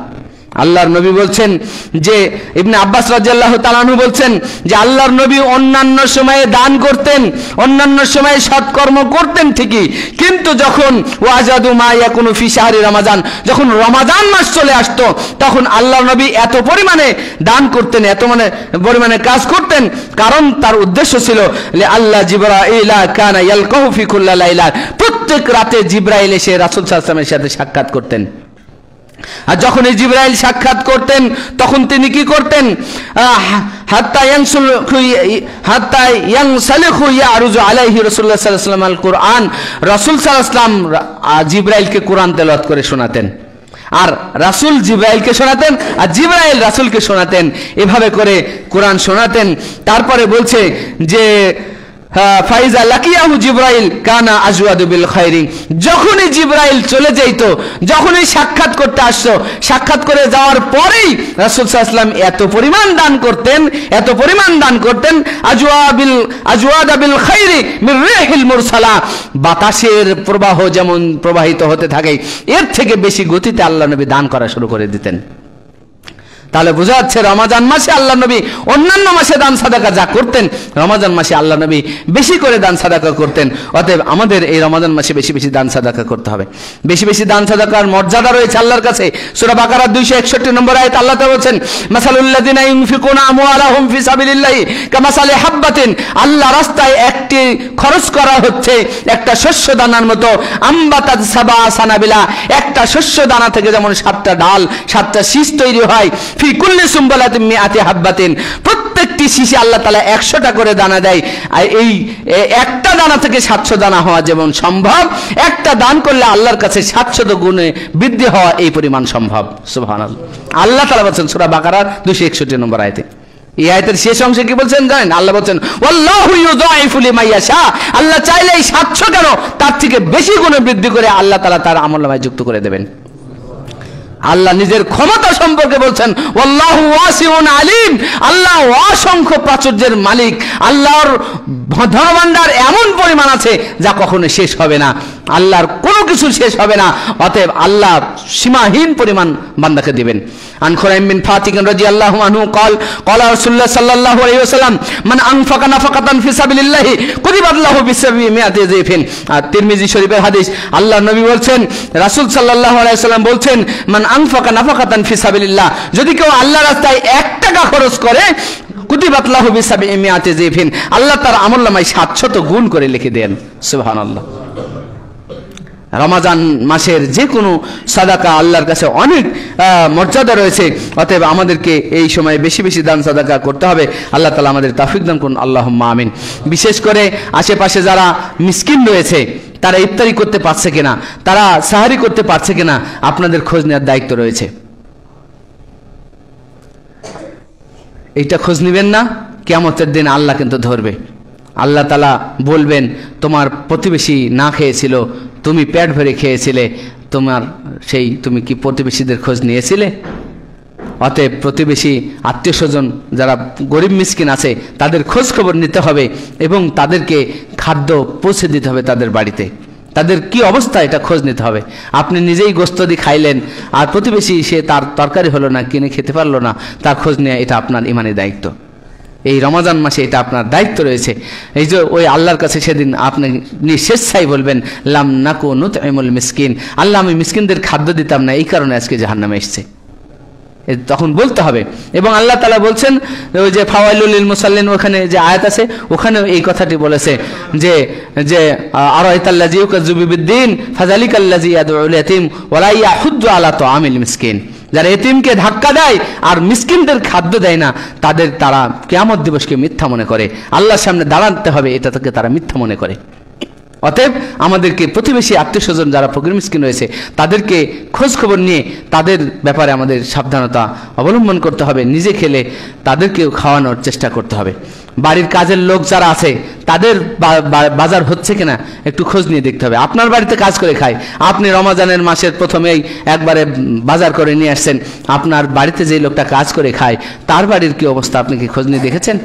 আল্লাহর নবী বলছেন যে ইবনে আব্বাস রাদিয়াল্লাহু তাআলা আনহু বলছেন যে আল্লাহর নবী অন্যান্য সময়ে দান করতেন, অন্যান্য সময়ে সৎকর্ম করতেন ঠিকই, কিন্তু যখন ওয়াজাদু মা ইয়াকুনু ফি শাহরি রমাদান, যখন রমাদান মাস চলে আসতো তখন আল্লাহর নবী এত পরিমাণে দান করতেন, এত পরিমাণে কাজ করতেন, কারণ তার উদ্দেশ্য ছিল আল্লাহ জিবরাইলা কানা ইয়ালকাহু ফি কুল্লি লাইলা, প্রত্যেক রাতে জিবরাইল এসে রাসূল সাল্লাল্লাহু আলাইহি ওয়াসাল্লামের সাথে সাক্ষাৎ করতেন। আর যখন এই জিবরাইল সাক্ষাৎ করতেন তখন তিনি কি করতেন, হাত্তা ইয়ানসালিখু ইয়ারুজু আলাইহি রাসূলুল্লাহ সাল্লাল্লাহু আলাইহি ওয়াসাল্লাম আল কুরআন, রাসূল সাল্লাল্লাহু আলাইহি ওয়াসাল্লাম জিবরাইলকে কোরআন তেলাওয়াত করে শোনাতেন, আর রাসূল জিবরাইলকে শোনাতেন আর জিবরাইল রাসূলকে শোনাতেন, এভাবে করে কোরআন শোনাতেন। তারপরে বলছে যে ফাইজা লাকিয়াহু জিবরাইল কানা আজওয়াদু বিল খায়রি, যখনই জিবরাইল চলে যাইতো, যখনই সাক্ষাৎ করতে আসতো, সাক্ষাৎ করে যাওয়ার পরেই রাসূল সাল্লাল্লাহু আলাইহি ওয়াসাল্লাম এত পরিমাণ দান করতেন, এত পরিমাণ দান করতেন, আজওয়াদা বিল খায়রি মির রিহিল মুরসালা, বাতাসের প্রবাহ যেমন প্রবাহিত হতে থাকে এর থেকে বেশি গতিতে আল্লাহ নবী দান করা শুরু করে দিতেন। তাহলে বোঝা যাচ্ছে রমাজান মাসে আল্লাহ নবী অন্যান্য মাসে দান সাদাকা যা করতেন, রমাজান মাসে আল্লাহ নবী বেশি করে দান সাদাকা করতেন। অতএব আমাদের এই রমাজান মাসে বেশি বেশি দান সাদাকা করতে হবে। বেশি বেশি দান সাদাকার মর্যাদা রয়েছে আল্লাহর কাছে। সূরা বাকারা 261 নম্বর আয়াত আল্লাহ তাআলা বলেন, মাসালুল্লাযিনা ইউনফিকুনা আমওয়ালাহুম ফি সাবিলিল্লাহি কামাসালি হাববাতিন, আল্লাহ রাস্তায় একটি খরচ করা হচ্ছে একটা শস্য দানার মতো, আম্বাতাত সাবা সানাবিলা, একটা শস্য দানা থেকে যেমন 7টা ডাল 7টা শীষ তৈরি হয়, ফি কুল্লি সুমবালাতিন মিআতি হাববাতিন, প্রত্যেকটি শীষে আল্লাহ তাআলা 100টা করে দানা দেয়। আর এই একটা দানা থেকে 700 দানা হওয়া যেমন সম্ভব, একটা দান করলে আল্লাহর কাছে 700 গুণে বৃদ্ধি হওয়া এই পরিমাণ সম্ভব। সুবহানাল্লাহ। আল্লাহ তাআলা বলেন সূরা বাকারার 261 নম্বর আয়াতে। এই আয়াতের শেষ অংশে কি বলছেন জানেন? আল্লাহ বলেন ওয়াল্লাহু ইউযাইফু লিমান ইয়াশা, আল্লাহ চাইলে এই 700 কেন তার থেকে বেশি গুণে বৃদ্ধি করে আল্লাহ তাআলা তার আমলনামায় যুক্ত করে দেবেন। আল্লাহ নিজের ক্ষমতা সম্পর্কে বলছেন ওয়াল্লাহু ওয়াসিউন আলিম, আল্লাহ অসংখ্য প্রাচুর্যের মালিক, আল্লাহর ধনভাণ্ডার এমন পরিমাণ আছে যা কখনো শেষ হবে না, আল্লাহর কোনো কিছু শেষ হবে না। অতএব আল্লাহ সীমাহীন পরিমাণ বান্দাকে দিবেন। আন খুরাইম বিন ফাতিক রাদিয়াল্লাহু আনহু قال قال رسول الله صلى الله عليه وسلم من انفق نفقه في سبيل الله كتبت له ب700 ضعف। আর তিরমিজি শরীফের হাদিস, আল্লাহর নবী বলছেন, রাসূল সাল্লাল্লাহু আলাইহি ওয়াসাল্লাম বলছেন, মান আনফাকা নাফাকাতান ফি সাবিলিল্লাহ, যদি কেউ আল্লাহর রাস্তায় 1 টাকা খরচ করে, কুতিবাত লাহু ব700 ضعف, আল্লাহ তার আমলনামায় 700 গুণ করে লিখে দেন। সুবহানাল্লাহ। রমাজান মাসের যে কোনো সাদাকা আল্লাহর কাছে অনেক মর্যাদা রয়েছে। অতএব আমাদেরকে এই সময় বেশি বেশি দান সাদাকা করতে হবে। আল্লাহ তাআলা আমাদের তৌফিক দান করুন, আল্লাহুম্মা আমিন। বিশেষ করে আশেপাশে যারা মিসকিন রয়েছে, তারা ইফতারি করতে পারছে কিনা, তারা সাহারি করতে পারছে কিনা, আপনাদের খোঁজ নেওয়ার দায়িত্ব রয়েছে। এইটা খোঁজ নেবেন না, কিয়ামতের দিন আল্লাহ কিন্তু ধরবে। আল্লাহ তাআলা বলবেন, তোমার প্রতিবেশী না খেয়েছিল, তুমি পেট ভরে খেয়েছিলে, তুমি কি প্রতিবেশীদের খোঁজ নিয়েছিলে? অতএব প্রতিবেশী আত্মীয় স্বজন যারা গরিব মিসকিন আছে তাদের খোঁজ খবর নিতে হবে এবং তাদেরকে খাদ্য পৌঁছে দিতে হবে তাদের বাড়িতে। তাদের কি অবস্থা এটা খোঁজ নিতে হবে। আপনি নিজেই গোস্ত দিয়ে খাইলেন আর প্রতিবেশী সে তার তরকারি হলো না, কিনে খেতে পারলো না, তার খোঁজ নেওয়া এটা আপনার ইমানি দায়িত্ব। এই রমাজান মাসে এটা আপনার দায়িত্ব রয়েছে। এই যে ওই আল্লাহর কাছে সেদিন আপনি স্বেচ্ছায় বলবেন, লাম নাকু নুতইমুল মিসকিন, আল্লাহ আমি মিসকিনদের খাদ্য দিতাম না, এই কারণে আজকে জাহান্নামে এসেছে, তখন বলতে হবে। এবং আল্লাহ তাআলা বলছেন ওই যে ফাওয়াইলুল লিল মুসাল্লিন, ওখানে যে আয়াত আছে ওখানেও এই কথাটি বলেছে যে যে আরাইতাল্লাযী ইউকাযযিবু বিদ্দীন ফাযালিকাল্লাযী ইয়াদউল ইয়াতীম ওয়া লা ইয়াহুদ্দু আলা তুআমিল মিসকিন, যারা এতিমকে ধাক্কা দেয় আর মিসকিনদের খাদ্য দেয় না, তারা কিয়ামত দিবসকে মিথ্যা মনে করে, আল্লাহর সামনে দাঁড়াতে হবে এটা থেকে তারা মিথ্যা মনে করে। অতএব আমাদেরকে প্রতিবেশী আত্মীয় স্বজন যারা ফকির মিসকিন রয়েছে তাদেরকে খোঁজ খবর নিয়ে তাদের ব্যাপারে আমাদের সাবধানতা অবলম্বন করতে হবে। নিজে খেলে তাদেরকেও খাওয়ানোর চেষ্টা করতে হবে। বাড়ির কাজের লোক যারা আছে তাদের বাজার হচ্ছে কিনা একটু খোঁজ নিয়ে দেখতে হবে। আপনার বাড়িতে কাজ করে খায়, আপনি রমাজানের মাসের প্রথমেই একবারে বাজার করে নিয়ে আসছেন, আপনার বাড়িতে যে লোকটা কাজ করে খায় তার বাড়ির কি অবস্থা আপনি কি খোঁজ নিয়ে দেখেছেন?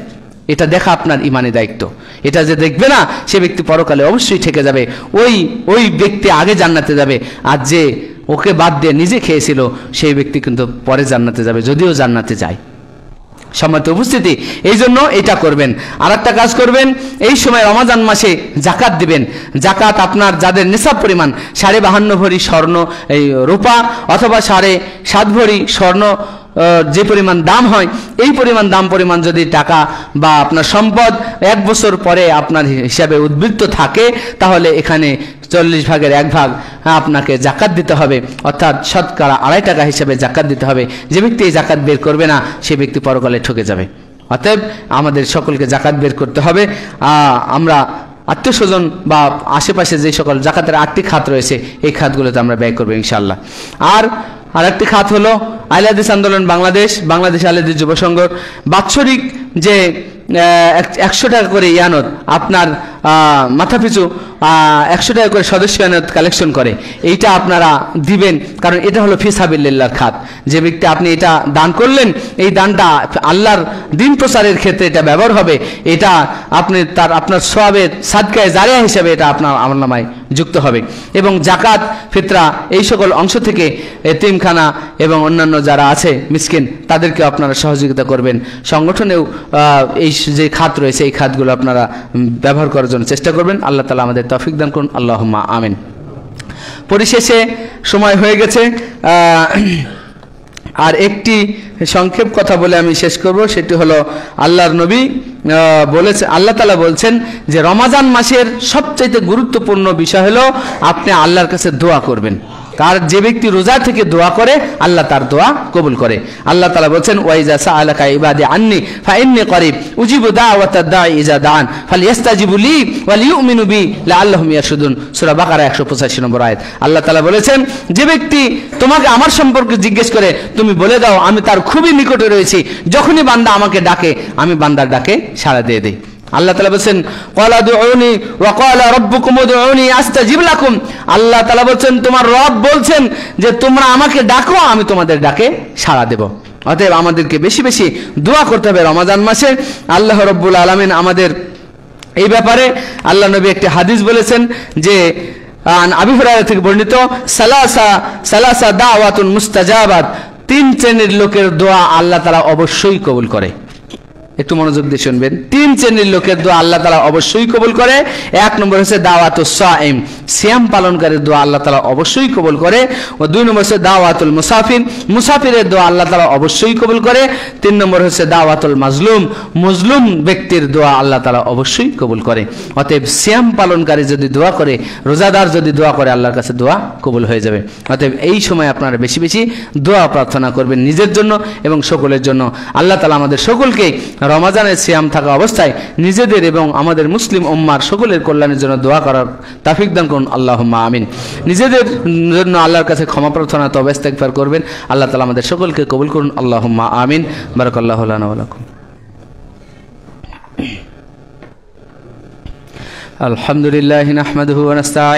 এটা দেখা আপনার ইমানি দায়িত্ব। এটা যে দেখবে না সে ব্যক্তি পরকালে অবশ্যই ঠেকে যাবে, ওই ব্যক্তি আগে জান্নাতে যাবে, আর যে ওকে বাদ দিয়ে নিজে খেয়েছিল সেই ব্যক্তি কিন্তু পরে জান্নাতে যাবে, যদিও জান্নাতে যায়। সম্মানিত উপস্থিতি, এই জন্য এটা করবেন। আর একটা কাজ করবেন, এই সময় রমাজান মাসে জাকাত দিবেন। জাকাত আপনার যাদের নিসাব পরিমাণ 52.5 ভরি স্বর্ণ এই রূপা অথবা 7.5 ভরি স্বর্ণ যে পরিমাণ দাম হয়, এই পরিমাণ যদি টাকা বা আপনার সম্পদ 1 বছর পরে আপনার হিসাবে উদ্বৃত্ত থাকে, তাহলে এখানে 40 ভাগের 1 ভাগ আপনাকে জাকাত দিতে হবে, অর্থাৎ শতকরা 2.5 টাকা হিসাবে জাকাত দিতে হবে। যে ব্যক্তি এই জাকাত বের করবে না সে ব্যক্তি পরকালে ঠকে যাবে। অতএব আমাদের সকলকে জাকাত বের করতে হবে। আমরা আত্মীয় স্বজন বা আশেপাশে যে সকল জাকাতের 8টি খাত রয়েছে এই খাতগুলোতে আমরা ব্যয় করবো ইনশাআল্লাহ। আর একটি খাত হলো আহলে হাদিস আন্দোলন বাংলাদেশ আহলে হাদিস যুব সংঘ বাৎসরিক যে 100 টাকা করে ইয়ানত আপনার মাথাপিছু 100 টাকা করে সদস্য ইয়ানত কালেকশন করে, এইটা আপনারা দিবেন, কারণ এটা হলো ফি সাবিলিল্লাহর খাত। যে ব্যক্তি আপনি এটা দান করলেন, এই দানটা আল্লাহর দিন প্রচারের ক্ষেত্রে এটা ব্যবহার হবে, এটা আপনি আপনার সওয়াবের সাদকায়ে জারিয়া হিসেবে এটা আপনার আমলনামায় যুক্ত হবে। এবং জাকাত, ফিতরা এই সকল অংশ থেকে এতিমখানা এবং অন্যান্য যারা আছে মিসকিন তাদেরকে আপনারা সহযোগিতা করবেন। সংগঠনেও এই যে খাত রয়েছে এই খাতগুলো আপনারা ব্যবহার করার জন্য চেষ্টা করবেন। আল্লাহ তাআলা আমাদের তৌফিক দান করুন, আল্লাহুম্মা আমিন। পরিশেষে সময় হয়ে গেছে, আর একটি সংক্ষেপ কথা বলে আমি শেষ করব, সেটি হলো আল্লাহর নবী বলেছে, আল্লাহ তাআলা বলছেন যে রমাজান মাসের সবচেয়ে গুরুত্বপূর্ণ বিষয় হলো আপনি আল্লাহর কাছে দোয়া করবেন। কার যে ব্যক্তি রোজা থেকে দোয়া করে আল্লাহ তার দোয়া কবুল করে। আল্লাহ তাআলা বলেন ওয়াইজা সাআলাকা ইবাদি আন্নি ফাইন্নী করিব উজিবু দাওয়াতাদ দাঈ ইজা দাআন ফালইস্তাজিবু লি ওয়ালিউমিনু বি লাআল্লাহুম ইয়ারশুদুন, সূরা বাকারা 185 নম্বর আয়াত। আল্লাহ তাআলা বলেছেন যে ব্যক্তি তোমাকে আমার সম্পর্কে জিজ্ঞেস করে তুমি বলে দাও আমি তার খুবই নিকটে রয়েছি, যখনই বান্দা আমাকে ডাকে আমি বান্দার ডাকে সাড়া দিয়ে দেই। আল্লাহ তাআলা বলেন ক্বালা দুউনি ওয়া ক্বালা রাব্বুকুম উদউনি আস্তাজিব লাকুম, আল্লাহ তাআলা বলেন তোমার রব বলছেন যে তোমরা আমাকে ডাকো আমি তোমাদের ডাকে সাড়া দেব। অতএব আমাদেরকে বেশি বেশি দোয়া করতে হবে রমাজান মাসে। আল্লাহ রাব্বুল আলামিন আমাদের এই ব্যাপারে আল্লাহ নবী একটি হাদিস বলেছেন যে আবু হুরায়রা থেকে বর্ণিত সালাসা দাওয়াতুন মুস্তাজাবাত, 3 শ্রেণীর লোকের দোয়া আল্লাহ তাআলা অবশ্যই কবুল করে। একটু মনোযোগ দিয়ে শুনবেন, 3 শ্রেণীর লোকের দোয়া আল্লাহ তাআলা অবশ্যই কবুল করে। 1 নম্বর হচ্ছে দাওয়াতুস সাইম, সিয়াম পালনকারীর দোয়া আল্লাহ তাআলা অবশ্যই কবুল করে। ও 2 নম্বর হচ্ছে দাওয়াতুল মুসাফির, মুসাফিরের দোয়া আল্লাহ তাআলা অবশ্যই কবুল করে। 3 নম্বর হচ্ছে দাওয়াতুল মাজলুম, মজলুম ব্যক্তির দোয়া আল্লাহ তাআলা অবশ্যই কবুল করে। অতএব সিয়াম পালনকারী যদি দোয়া করে, রোজাদার যদি দোয়া করে আল্লাহর কাছে দোয়া কবুল হয়ে যাবে। অতএব এই সময় আপনারা বেশি বেশি দোয়া প্রার্থনা করবেন নিজের জন্য এবং সকলের জন্য। আল্লাহ তাআলা আমাদের সকলকে রমাজানের সিয়াম থাকা অবস্থায় নিজেদের এবং আমাদের মুসলিম উম্মার সকলের কল্যাণের জন্য দোয়া করার তৌফিক দান করুন, আল্লাহুম্মা আমিন। নিজেদের জন্য আল্লাহর কাছে ক্ষমা প্রার্থনা তওবা ইস্তিগফার করবেন। আল্লাহ তাআলা আমাদের সকলকে কবুল করুন, আল্লাহুম্মা আমিন। বারাকাল্লাহু লানা ওয়া লাকুম। আলহামদুলিল্লাহি নাহমাদুহু ওয়া নাস্তাঈনুহু